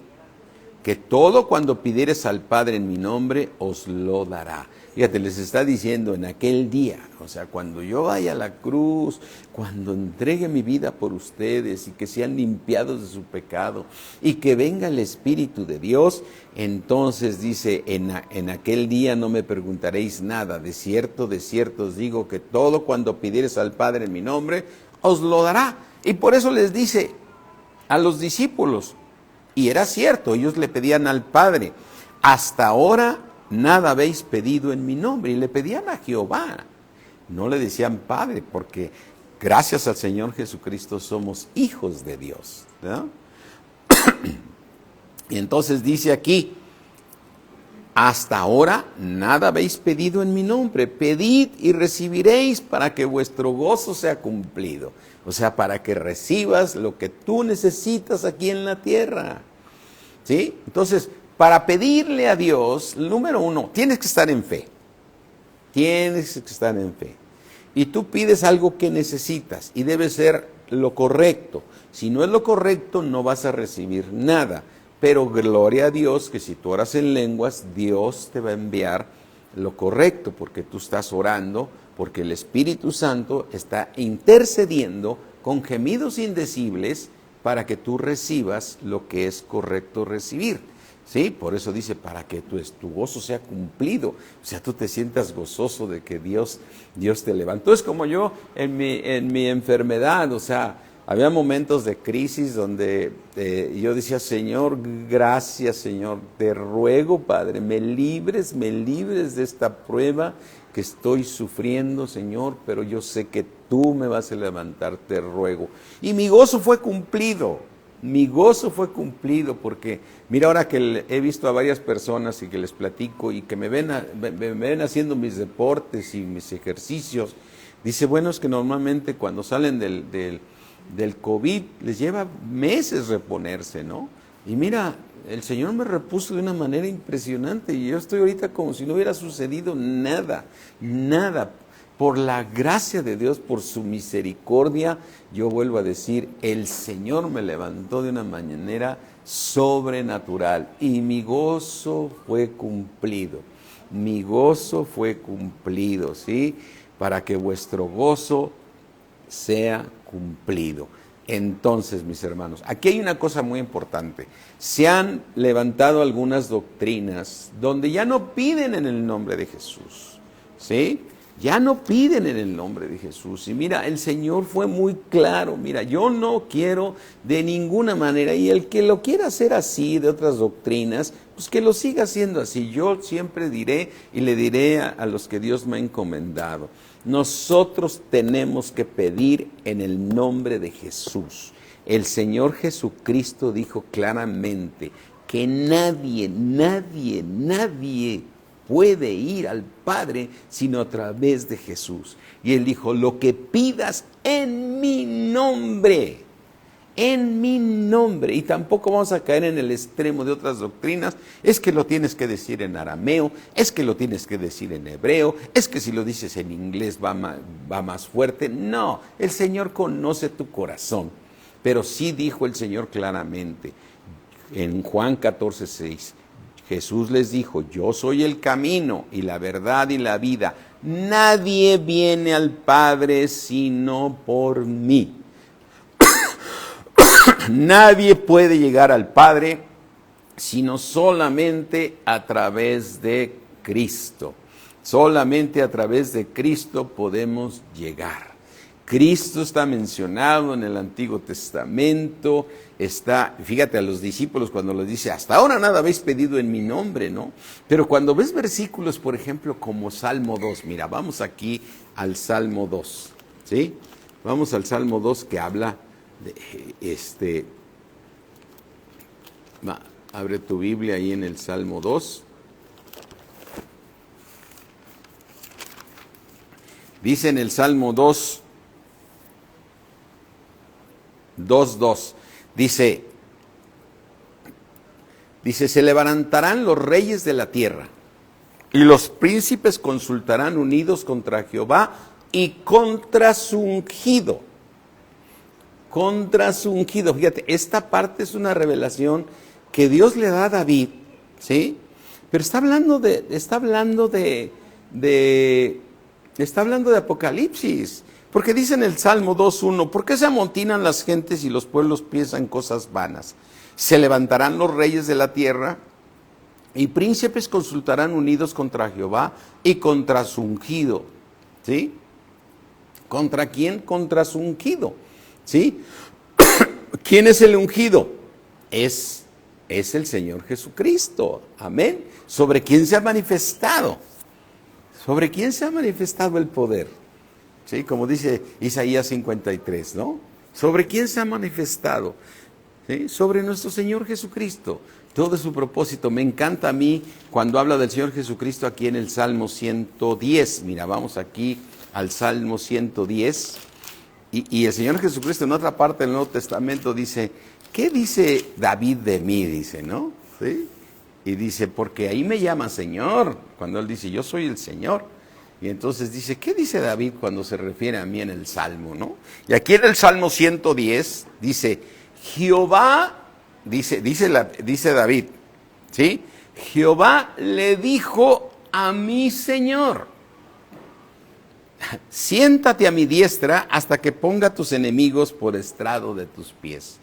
que todo cuando pidiereis al Padre en mi nombre, os lo dará. Fíjate, les está diciendo en aquel día, o sea, cuando yo vaya a la cruz, cuando entregue mi vida por ustedes y que sean limpiados de su pecado y que venga el Espíritu de Dios, entonces dice, en aquel día no me preguntaréis nada. De cierto os digo que todo cuando pidiereis al Padre en mi nombre, os lo dará. Y por eso les dice a los discípulos, y era cierto, ellos le pedían al Padre, hasta ahora nada habéis pedido en mi nombre, y le pedían a Jehová, no le decían Padre, porque gracias al Señor Jesucristo somos hijos de Dios, ¿no? Y entonces dice aquí, hasta ahora nada habéis pedido en mi nombre, pedid y recibiréis para que vuestro gozo sea cumplido. O sea, para que recibas lo que tú necesitas aquí en la tierra. ¿Sí? Entonces, para pedirle a Dios, número uno, tienes que estar en fe. Tienes que estar en fe. Y tú pides algo que necesitas y debe ser lo correcto. Si no es lo correcto, no vas a recibir nada. Pero gloria a Dios que si tú oras en lenguas, Dios te va a enviar lo correcto, porque tú estás orando, porque el Espíritu Santo está intercediendo con gemidos indecibles para que tú recibas lo que es correcto recibir. ¿Sí? Por eso dice, para que tu gozo sea cumplido, o sea, tú te sientas gozoso de que Dios te levantó. Es como yo en mi enfermedad, o sea, había momentos de crisis donde yo decía, Señor, gracias, Señor, te ruego, Padre, me libres de esta prueba que estoy sufriendo, Señor, pero yo sé que tú me vas a levantar, te ruego. Y mi gozo fue cumplido, porque mira, ahora que he visto a varias personas y que les platico y que me ven haciendo mis deportes y mis ejercicios, dice, bueno, es que normalmente cuando salen del COVID les lleva meses reponerse, ¿no? Y mira, el Señor me repuso de una manera impresionante y yo estoy ahorita como si no hubiera sucedido nada. Por la gracia de Dios, por su misericordia, yo vuelvo a decir, el Señor me levantó de una manera sobrenatural y mi gozo fue cumplido. ¿Sí? Para que vuestro gozo sea cumplido. Entonces, mis hermanos, aquí hay una cosa muy importante. Se han levantado algunas doctrinas donde ya no piden en el nombre de Jesús, ¿sí? Ya no piden en el nombre de Jesús. Y mira, el Señor fue muy claro. Mira, yo no quiero de ninguna manera, y el que lo quiera hacer así, de otras doctrinas, pues que lo siga haciendo así. Yo siempre diré y le diré a los que Dios me ha encomendado. Nosotros tenemos que pedir en el nombre de Jesús. El Señor Jesucristo dijo claramente que nadie puede ir al Padre sino a través de Jesús. Y Él dijo, lo que pidas en mi nombre. Y tampoco vamos a caer en el extremo de otras doctrinas, es que lo tienes que decir en arameo, es que lo tienes que decir en hebreo, es que si lo dices en inglés va más fuerte. No, el Señor conoce tu corazón, pero sí dijo el Señor claramente, en Juan 14:6, Jesús les dijo, yo soy el camino y la verdad y la vida, nadie viene al Padre sino por mí. Nadie puede llegar al Padre sino solamente a través de Cristo. Solamente a través de Cristo podemos llegar. Cristo está mencionado en el Antiguo Testamento, fíjate a los discípulos cuando les dice, hasta ahora nada habéis pedido en mi nombre, ¿no? Pero cuando ves versículos, por ejemplo, como Salmo 2, mira, vamos aquí al Salmo 2, ¿sí? Vamos al Salmo 2 que habla abre tu Biblia ahí en el Salmo 2. Dice en el Salmo 2:2, dice, se levantarán los reyes de la tierra y los príncipes consultarán unidos contra Jehová y contra su ungido. contra su ungido. Fíjate, esta parte es una revelación que Dios le da a David, ¿sí? Pero está hablando de Apocalipsis. Porque dice en el Salmo 2:1, ¿por qué se amontinan las gentes y los pueblos piensan cosas vanas? Se levantarán los reyes de la tierra y príncipes consultarán unidos contra Jehová y contra su ungido. ¿Sí? ¿Contra quién? Contra su ungido. ¿Sí? ¿Quién es el ungido? Es el Señor Jesucristo. Amén. ¿Sobre quién se ha manifestado? ¿Sobre quién se ha manifestado el poder? ¿Sí? Como dice Isaías 53, ¿no? ¿Sobre quién se ha manifestado? ¿Sí? Sobre nuestro Señor Jesucristo. Todo es su propósito. Me encanta a mí cuando habla del Señor Jesucristo aquí en el Salmo 110. Mira, vamos aquí al Salmo 110. Y el Señor Jesucristo en otra parte del Nuevo Testamento dice, ¿qué dice David de mí? Dice, ¿no? ¿Sí? Y dice, porque ahí me llama Señor. Cuando él dice, yo soy el Señor. Y entonces dice, ¿qué dice David cuando se refiere a mí en el Salmo, no? Y aquí en el Salmo 110 dice, Jehová, dice David, ¿sí? Jehová le dijo a mi Señor, siéntate a mi diestra hasta que ponga tus enemigos por estrado de tus pies.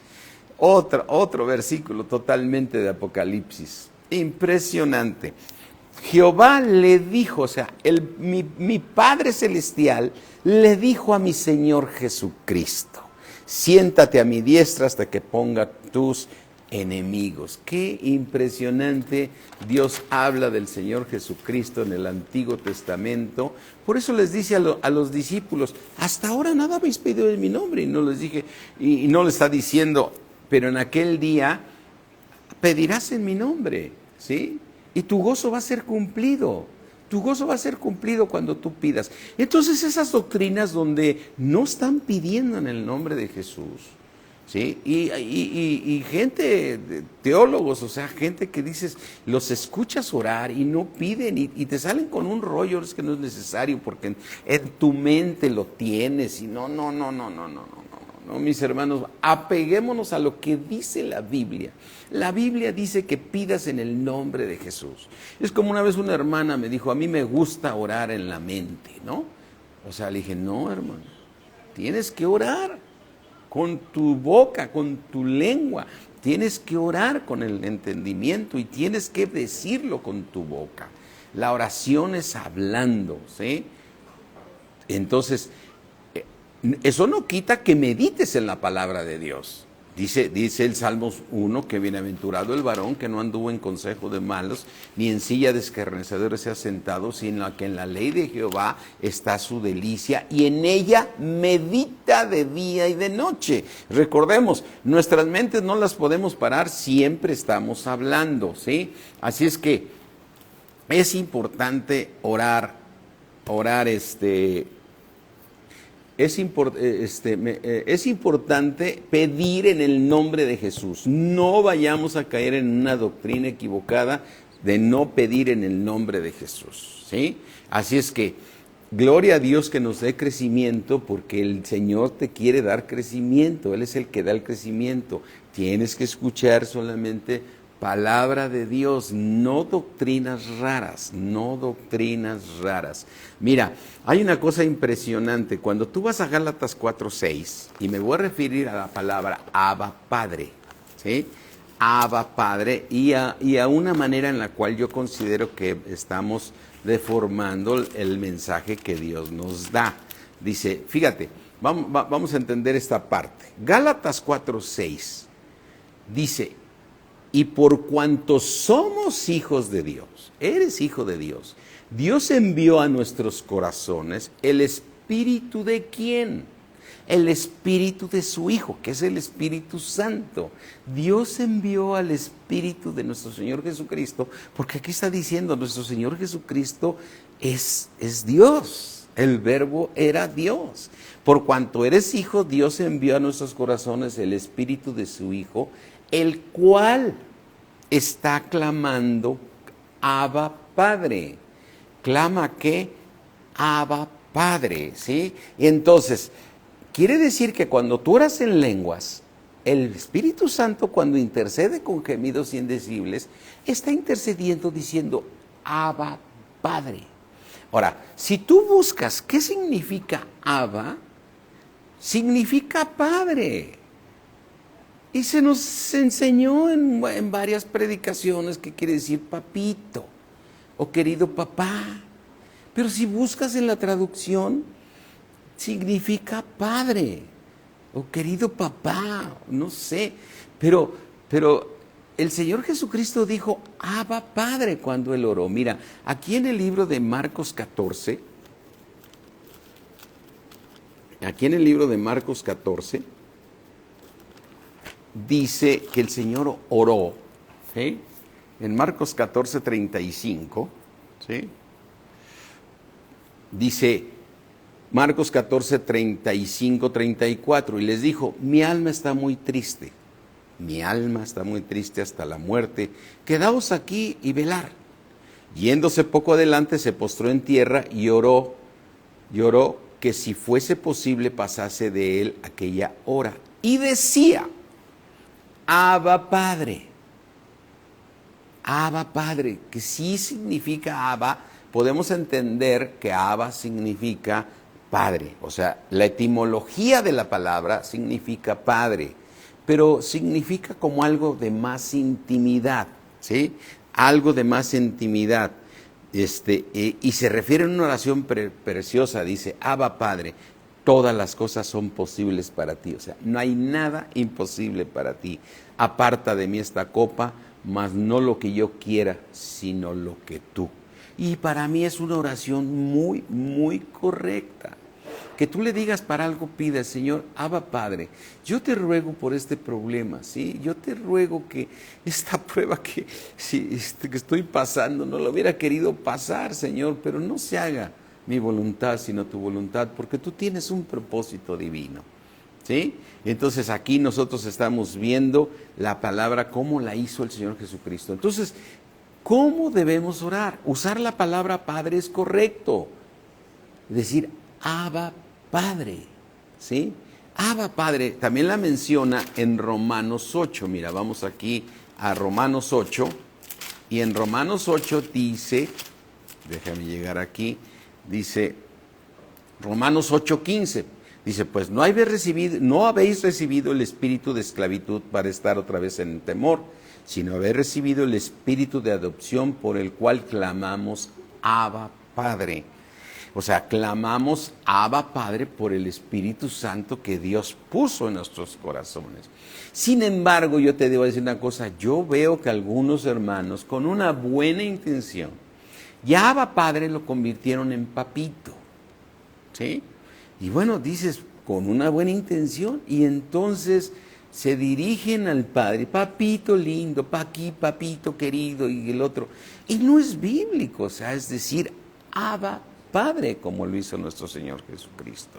Otro versículo totalmente de Apocalipsis. Impresionante. Jehová le dijo, o sea, mi Padre Celestial le dijo a mi Señor Jesucristo, siéntate a mi diestra hasta que ponga tus enemigos. Qué impresionante. Dios habla del Señor Jesucristo en el Antiguo Testamento. Por eso les dice a los discípulos, hasta ahora nada habéis pedido en mi nombre. Y no les dije, y no les está diciendo, pero en aquel día pedirás en mi nombre, ¿sí? Y tu gozo va a ser cumplido. Tu gozo va a ser cumplido cuando tú pidas. Entonces esas doctrinas donde no están pidiendo en el nombre de Jesús, ¿sí? Y gente, teólogos, o sea, gente que dices, los escuchas orar y no piden y te salen con un rollo, es que no es necesario porque en tu mente lo tienes y no, mis hermanos, apeguémonos a lo que dice la Biblia. La Biblia dice que pidas en el nombre de Jesús. Es como una vez una hermana me dijo, a mí me gusta orar en la mente, ¿no? O sea, le dije, no, hermano, tienes que orar con tu boca, con tu lengua. Tienes que orar con el entendimiento y tienes que decirlo con tu boca. La oración es hablando, ¿sí? Entonces, eso no quita que medites en la palabra de Dios. Dice el Salmos 1 que bienaventurado el varón que no anduvo en consejo de malos, ni en silla de escarnecedores se ha sentado, sino que en la ley de Jehová está su delicia y en ella medita de día y de noche. Recordemos, nuestras mentes no las podemos parar, siempre estamos hablando, ¿sí? Así es que es importante orar. Es importante pedir en el nombre de Jesús. No vayamos a caer en una doctrina equivocada de no pedir en el nombre de Jesús, ¿sí? Así es que, gloria a Dios que nos dé crecimiento, porque el Señor te quiere dar crecimiento. Él es el que da el crecimiento. Tienes que escuchar solamente palabra de Dios, no doctrinas raras, no doctrinas raras. Mira, hay una cosa impresionante, cuando tú vas a Gálatas 4:6, y me voy a referir a la palabra Abba Padre, ¿sí? Abba Padre, y a una manera en la cual yo considero que estamos deformando el mensaje que Dios nos da. Dice, fíjate, vamos a entender esta parte. Gálatas 4:6 dice, y por cuanto somos hijos de Dios, eres hijo de Dios, Dios envió a nuestros corazones el Espíritu de ¿quién? El Espíritu de su Hijo, que es el Espíritu Santo. Dios envió al Espíritu de nuestro Señor Jesucristo, porque aquí está diciendo, nuestro Señor Jesucristo es Dios. El Verbo era Dios. Por cuanto eres hijo, Dios envió a nuestros corazones el Espíritu de su Hijo, el cual está clamando, Abba Padre. ¿Clama qué? Abba Padre, ¿sí? Y entonces, Quiere decir que cuando tú oras en lenguas, el Espíritu Santo, cuando intercede con gemidos indecibles, está intercediendo diciendo, Abba, Padre. Ahora, si tú buscas qué significa Abba, significa Padre. Y se nos enseñó en varias predicaciones que quiere decir papito o querido papá. Pero si buscas en la traducción, significa padre o querido papá, no sé. Pero el Señor Jesucristo dijo, Abba Padre, cuando Él oró. Mira, aquí en el libro de Marcos 14, dice que el Señor oró, ¿sí? En Marcos 14, 35, ¿sí? Dice Marcos 14, 35, 34, y les dijo, mi alma está muy triste hasta la muerte, quedaos aquí y velar. Yéndose poco adelante se postró en tierra y oró que si fuese posible pasase de él aquella hora. Y decía, Abba Padre, que sí significa Abba. Podemos entender que Abba significa Padre, o sea, la etimología de la palabra significa Padre, pero significa como algo de más intimidad, ¿sí? Algo de más intimidad. Y se refiere en una oración preciosa, dice, Abba Padre, todas las cosas son posibles para ti, o sea, no hay nada imposible para ti. Aparta de mí esta copa, mas no lo que yo quiera, sino lo que tú. Y para mí es una oración muy, muy correcta. Que tú le digas para algo, pide, Señor, Abba Padre, yo te ruego por este problema, ¿sí? Yo te ruego que esta prueba que estoy pasando, no lo hubiera querido pasar, Señor, pero no se haga mi voluntad, sino tu voluntad, porque tú tienes un propósito divino, ¿sí? Entonces aquí nosotros estamos viendo la palabra, cómo la hizo el Señor Jesucristo. Entonces, ¿cómo debemos orar? Usar la palabra Padre es correcto. Decir, Abba Padre, ¿sí? Abba Padre, también la menciona en Romanos 8. Mira, vamos aquí a Romanos 8. Y en Romanos 8 dice, déjame llegar aquí, dice Romanos 8:15. Dice, pues no habéis recibido el espíritu de esclavitud para estar otra vez en temor, sino habéis recibido el espíritu de adopción por el cual clamamos Abba Padre. O sea, clamamos Abba Padre por el Espíritu Santo que Dios puso en nuestros corazones. Sin embargo, yo te debo decir una cosa, yo veo que algunos hermanos con una buena intención, ya Abba Padre lo convirtieron en papito, ¿sí? Y bueno, dices, con una buena intención, y entonces se dirigen al Padre, papito lindo, pa' aquí, papito querido, y el otro. Y no es bíblico, o sea, es decir, Abba Padre, como lo hizo nuestro Señor Jesucristo.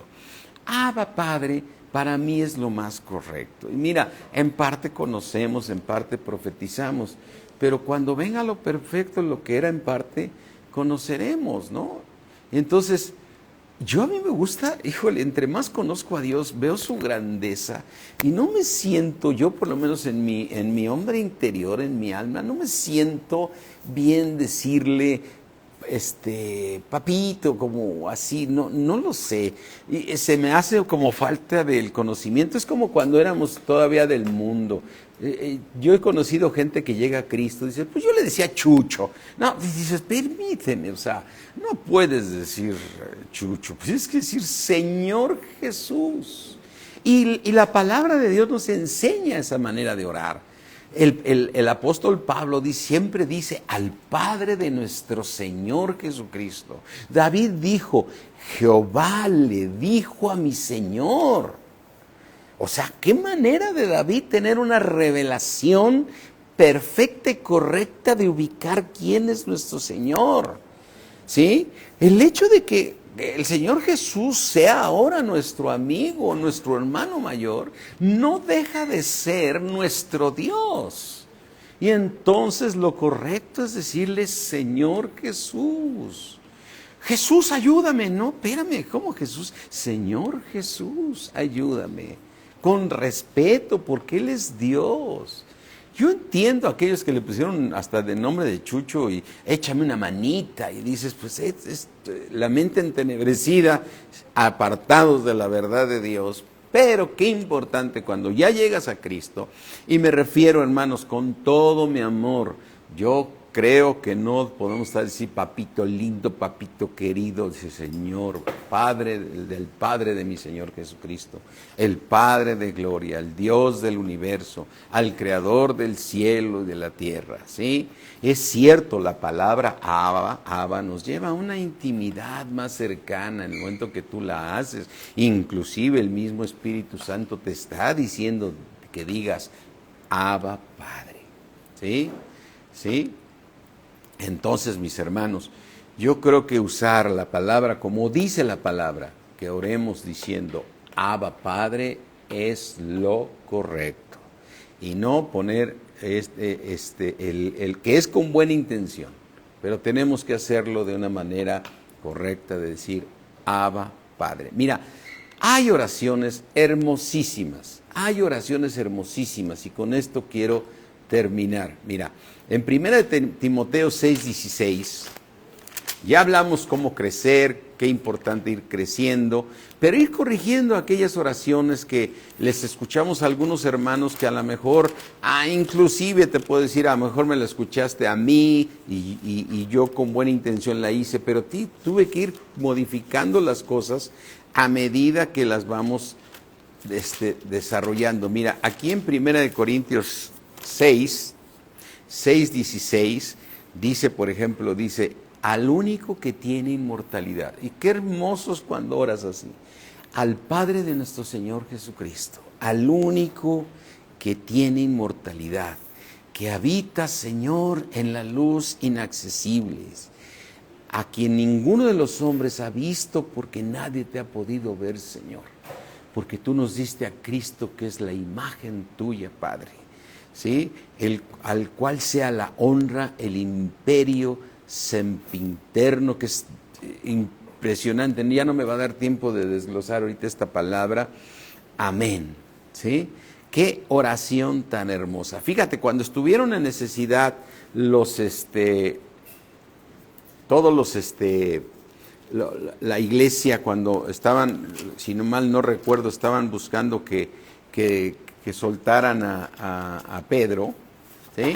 Abba Padre, para mí es lo más correcto. Y mira, en parte conocemos, en parte profetizamos, pero cuando venga lo perfecto, lo que era en parte, conoceremos, ¿no? Entonces, a mí me gusta, híjole, entre más conozco a Dios, veo su grandeza y no me siento, yo por lo menos en mi hombre interior, en mi alma, no me siento bien decirle, papito, como así, no lo sé, y se me hace como falta del conocimiento. Es como cuando éramos todavía del mundo. Yo he conocido gente que llega a Cristo y dice, pues yo le decía Chucho. No, dices, permíteme, o sea, no puedes decir Chucho, pues es que decir Señor Jesús. Y la palabra de Dios nos enseña esa manera de orar. El apóstol Pablo siempre dice al Padre de nuestro Señor Jesucristo. David dijo, Jehová le dijo a mi Señor. O sea, qué manera de David tener una revelación perfecta y correcta de ubicar quién es nuestro Señor. ¿Sí? El hecho de que el Señor Jesús sea ahora nuestro amigo, nuestro hermano mayor, no deja de ser nuestro Dios. Y entonces lo correcto es decirle, Señor Jesús. Jesús, ayúdame. No, espérame, ¿cómo Jesús? Señor Jesús, ayúdame. Con respeto, porque Él es Dios. Yo entiendo a aquellos que le pusieron hasta de nombre de Chucho y échame una manita y dices, pues es la mente entenebrecida, apartados de la verdad de Dios. Pero qué importante cuando ya llegas a Cristo, y me refiero, hermanos, con todo mi amor, yo creo que no podemos estar así, papito lindo, papito querido, dice Señor, Padre del Padre de mi Señor Jesucristo, el Padre de gloria, el Dios del universo, al Creador del cielo y de la tierra, ¿sí? Es cierto, la palabra Abba nos lleva a una intimidad más cercana en el momento que tú la haces. Inclusive el mismo Espíritu Santo te está diciendo que digas Abba Padre, ¿sí? ¿Sí? Entonces, mis hermanos, yo creo que usar la palabra como dice la palabra, que oremos diciendo Abba Padre, es lo correcto. Y no poner el que es con buena intención, pero tenemos que hacerlo de una manera correcta, de decir Abba Padre. Mira, hay oraciones hermosísimas, y con esto quiero terminar. Mira, en 1 Timoteo 6:16, ya hablamos cómo crecer, qué importante ir creciendo, pero ir corrigiendo aquellas oraciones que les escuchamos a algunos hermanos que a lo mejor, inclusive te puedo decir, a lo mejor me la escuchaste a mí y yo con buena intención la hice, pero tuve que ir modificando las cosas a medida que las vamos desarrollando. Mira, aquí en 1 Corintios 6:16, dice, por ejemplo, dice, al único que tiene inmortalidad. Y qué hermosos cuando oras así. Al Padre de nuestro Señor Jesucristo, al único que tiene inmortalidad, que habita, Señor, en la luz inaccesible, a quien ninguno de los hombres ha visto, porque nadie te ha podido ver, Señor, porque tú nos diste a Cristo, que es la imagen tuya, Padre, ¿sí? Al cual sea la honra, el imperio sempiterno, que es impresionante. Ya no me va a dar tiempo de desglosar ahorita esta palabra. Amén. ¿Sí? Qué oración tan hermosa. Fíjate, cuando estuvieron en necesidad la iglesia, cuando estaban, si no mal no recuerdo, estaban buscando que soltaran a Pedro, ¿sí?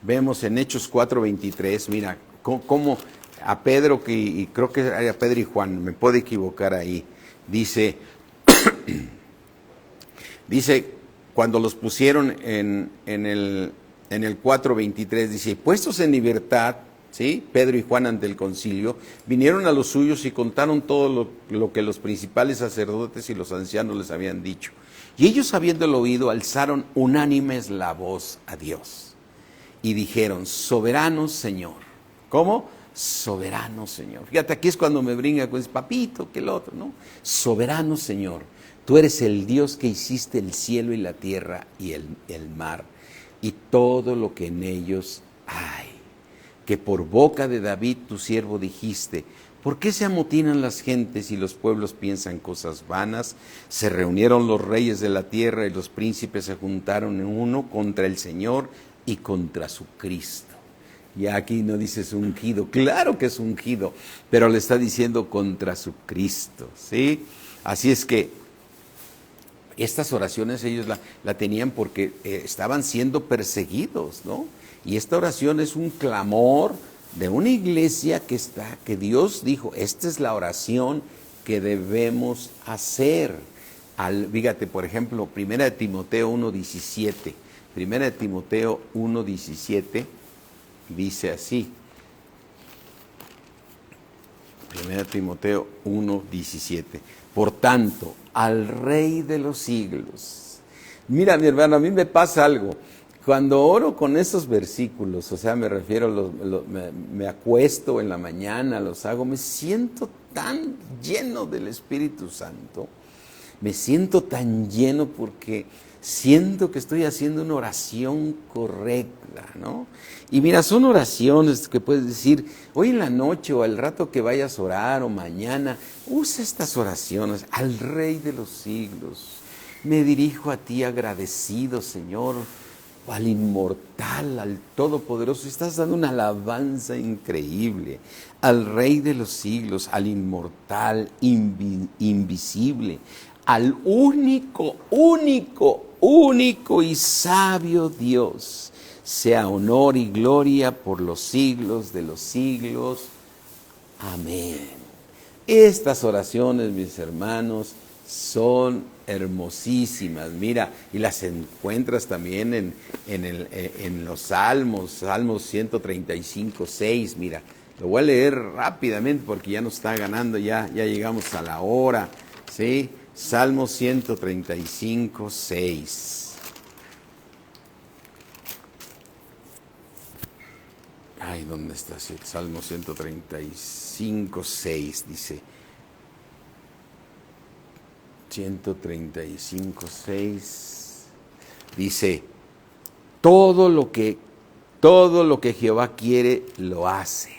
Vemos en Hechos 4:23, mira, cómo a Pedro, y creo que era Pedro y Juan, me puedo equivocar ahí, dice, cuando los pusieron en el 4:23, dice, puestos en libertad, ¿sí? Pedro y Juan ante el concilio, vinieron a los suyos y contaron todo lo que los principales sacerdotes y los ancianos les habían dicho. Y ellos, habiéndolo oído, alzaron unánimes la voz a Dios y dijeron, soberano Señor. ¿Cómo? Soberano Señor. Fíjate, aquí es cuando me brinca con ese papito, que el otro, ¿no? Soberano Señor, tú eres el Dios que hiciste el cielo y la tierra y el mar y todo lo que en ellos hay, que por boca de David tu siervo dijiste, ¿por qué se amotinan las gentes y los pueblos piensan cosas vanas? Se reunieron los reyes de la tierra y los príncipes se juntaron en uno contra el Señor y contra su Cristo. Y aquí no dices ungido, claro que es ungido, pero le está diciendo contra su Cristo, ¿sí? Así es que estas oraciones ellos la tenían porque estaban siendo perseguidos, ¿no? Y esta oración es un clamor de una iglesia que Dios dijo, esta es la oración que debemos hacer. Fíjate, por ejemplo, 1 Timoteo 1:17. 1 Timoteo 1:17 dice así. 1 Timoteo 1:17. Por tanto, al Rey de los siglos. Mira, mi hermano, a mí me pasa algo. Cuando oro con esos versículos, o sea, me refiero, me acuesto en la mañana, los hago, me siento tan lleno del Espíritu Santo. me siento tan lleno porque siento que estoy haciendo una oración correcta, ¿no? Y mira, son oraciones que puedes decir hoy en la noche o al rato que vayas a orar o mañana. Usa estas oraciones al Rey de los siglos. Me dirijo a ti agradecido, Señor, al inmortal, al todopoderoso. Estás dando una alabanza increíble al Rey de los siglos, al inmortal, invisible, al único y sabio Dios. Sea honor y gloria por los siglos de los siglos. Amén. Estas oraciones, mis hermanos, son hermosísimas. Mira, y las encuentras también en los Salmos, Salmos 135, 6. Mira, lo voy a leer rápidamente porque ya nos está ganando, ya llegamos a la hora, ¿sí? Salmos 135, 6. Ay, ¿dónde está? Salmo 135, 6, dice. 135, 6. Dice, todo lo que Jehová quiere, lo hace.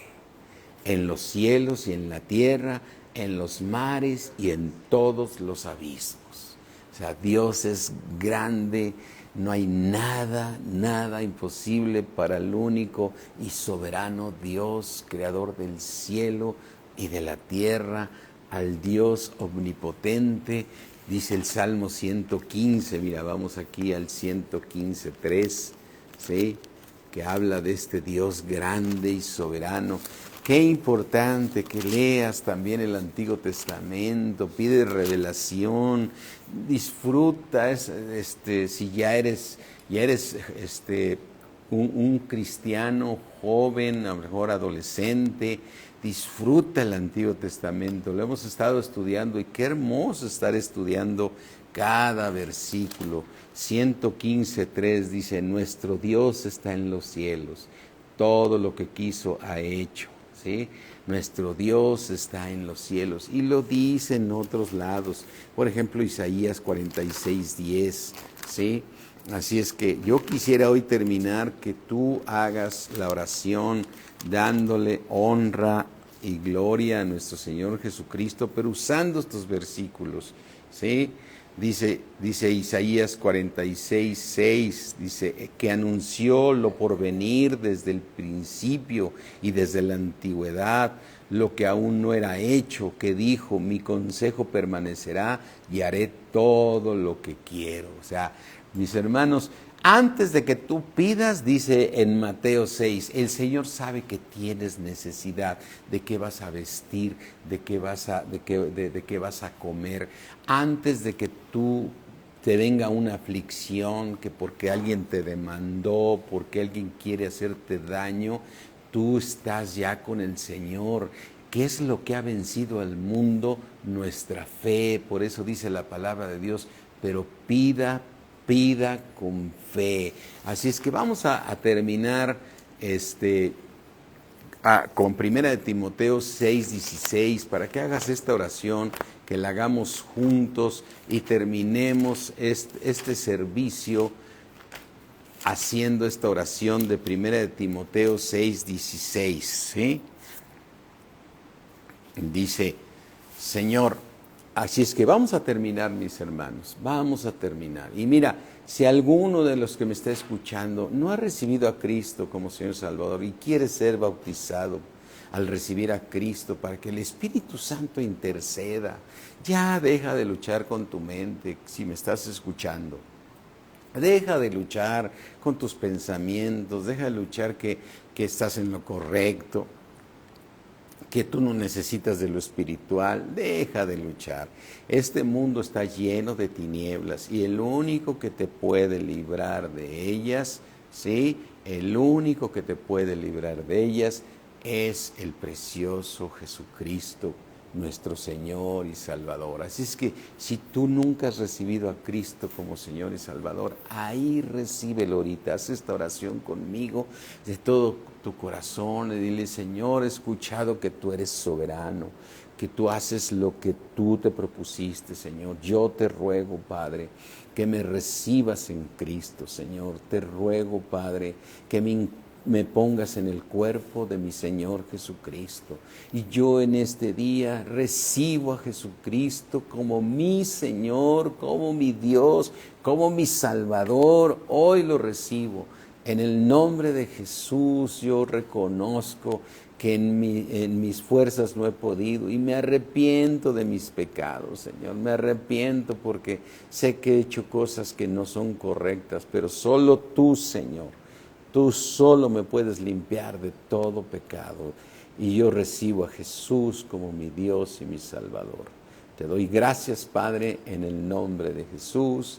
En los cielos y en la tierra, en los mares y en todos los abismos. O sea, Dios es grande. No hay nada imposible para el único y soberano Dios, creador del cielo y de la tierra, al Dios omnipotente. Dice el Salmo 115, mira, vamos aquí al 115, 3, ¿sí? Que habla de este Dios grande y soberano. Qué importante que leas también el Antiguo Testamento, pide revelación, disfruta, si ya eres un cristiano joven, a lo mejor adolescente, disfruta el Antiguo Testamento. Lo hemos estado estudiando y qué hermoso estar estudiando cada versículo. 115:3 dice, nuestro Dios está en los cielos, todo lo que quiso ha hecho. ¿Sí? Nuestro Dios está en los cielos y lo dice en otros lados, por ejemplo Isaías 46:10, ¿sí? Así es que yo quisiera hoy terminar que tú hagas la oración dándole honra y gloria a nuestro Señor Jesucristo, pero usando estos versículos, ¿sí? Dice Isaías 46:6, dice que anunció lo por venir desde el principio y desde la antigüedad, lo que aún no era hecho, que dijo, mi consejo permanecerá y haré todo lo que quiero. O sea, mis hermanos, antes de que tú pidas, dice en Mateo 6, el Señor sabe que tienes necesidad, de qué vas a vestir, de qué vas a comer. Antes de que tú te venga una aflicción, que porque alguien te demandó, porque alguien quiere hacerte daño, tú estás ya con el Señor. ¿Qué es lo que ha vencido al mundo? Nuestra fe. Por eso dice la palabra de Dios, pero pida con fe. Así es que vamos a terminar con 1 Timoteo 6:16 para que hagas esta oración, que la hagamos juntos y terminemos este servicio haciendo esta oración de 1 Timoteo 6:16, ¿sí? Dice, Señor, así es que vamos a terminar, mis hermanos, vamos a terminar. Y mira, si alguno de los que me está escuchando no ha recibido a Cristo como Señor Salvador y quiere ser bautizado al recibir a Cristo para que el Espíritu Santo interceda, ya deja de luchar con tu mente, si me estás escuchando. Deja de luchar con tus pensamientos, deja de luchar que estás en lo correcto, que tú no necesitas de lo espiritual. Deja de luchar. Este mundo está lleno de tinieblas y el único que te puede librar de ellas, ¿sí? El único que te puede librar de ellas es el precioso Jesucristo, nuestro Señor y Salvador. Así es que si tú nunca has recibido a Cristo como Señor y Salvador, ahí recíbelo ahorita. Haz esta oración conmigo de todo tu corazón y dile, Señor, he escuchado que tú eres soberano, que tú haces lo que tú te propusiste, Señor. Yo te ruego, Padre, que me recibas en Cristo, Señor. Te ruego, Padre, que me pongas en el cuerpo de mi Señor Jesucristo. Y yo en este día recibo a Jesucristo como mi Señor, como mi Dios, como mi Salvador. Hoy lo recibo. En el nombre de Jesús yo reconozco que en mis fuerzas no he podido y me arrepiento de mis pecados, Señor. Me arrepiento porque sé que he hecho cosas que no son correctas, pero solo tú, Señor, tú solo me puedes limpiar de todo pecado. Y yo recibo a Jesús como mi Dios y mi Salvador. Te doy gracias, Padre, en el nombre de Jesús.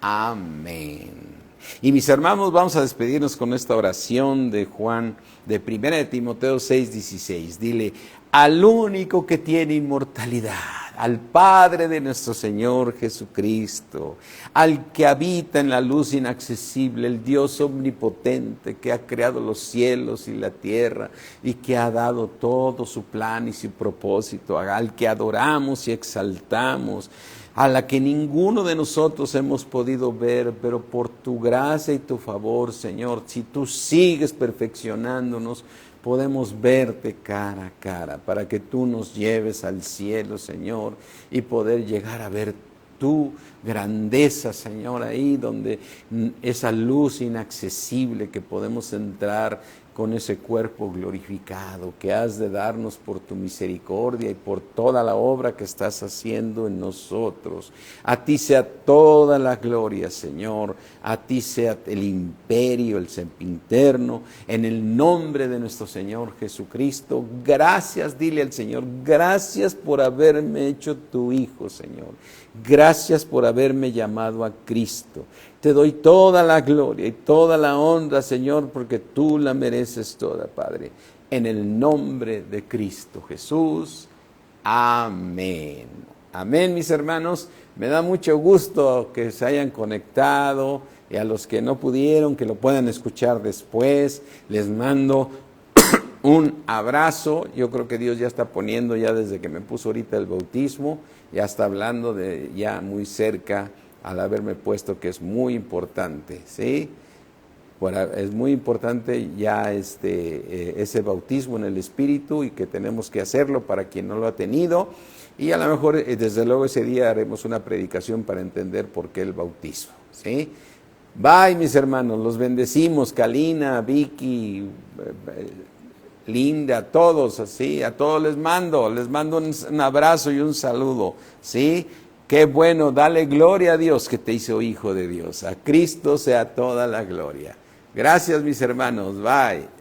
Amén. Y mis hermanos, vamos a despedirnos con esta oración de Juan, de 1 de Timoteo 6:16. Dile, al único que tiene inmortalidad, al Padre de nuestro Señor Jesucristo, al que habita en la luz inaccesible, el Dios omnipotente que ha creado los cielos y la tierra y que ha dado todo su plan y su propósito, al que adoramos y exaltamos, a la que ninguno de nosotros hemos podido ver, pero por tu gracia y tu favor, Señor, si tú sigues perfeccionándonos, podemos verte cara a cara, para que tú nos lleves al cielo, Señor, y poder llegar a ver tu grandeza, Señor, ahí donde esa luz inaccesible que podemos entrar con ese cuerpo glorificado que has de darnos por tu misericordia y por toda la obra que estás haciendo en nosotros. A ti sea toda la gloria, Señor, a ti sea el imperio, el sempiterno, en el nombre de nuestro Señor Jesucristo. Gracias, dile al Señor, gracias por haberme hecho tu Hijo, Señor. Gracias por haberme llamado a Cristo. Te doy toda la gloria y toda la honra, Señor, porque tú la mereces toda, Padre. En el nombre de Cristo Jesús. Amén. Amén, mis hermanos. Me da mucho gusto que se hayan conectado y a los que no pudieron, que lo puedan escuchar después. Les mando un abrazo. Yo creo que Dios ya está poniendo, ya desde que me puso ahorita el bautismo, ya está hablando de ya muy cerca al haberme puesto, que es muy importante, ¿sí? Es muy importante ya ese bautismo en el Espíritu y que tenemos que hacerlo para quien no lo ha tenido. Y a lo mejor, desde luego, ese día haremos una predicación para entender por qué el bautismo, ¿sí? Bye, mis hermanos, los bendecimos, Kalina, Vicky, Linda, a todos, así, a todos les mando un abrazo y un saludo, ¿sí? Qué bueno, dale gloria a Dios que te hizo hijo de Dios. A Cristo sea toda la gloria. Gracias, mis hermanos. Bye.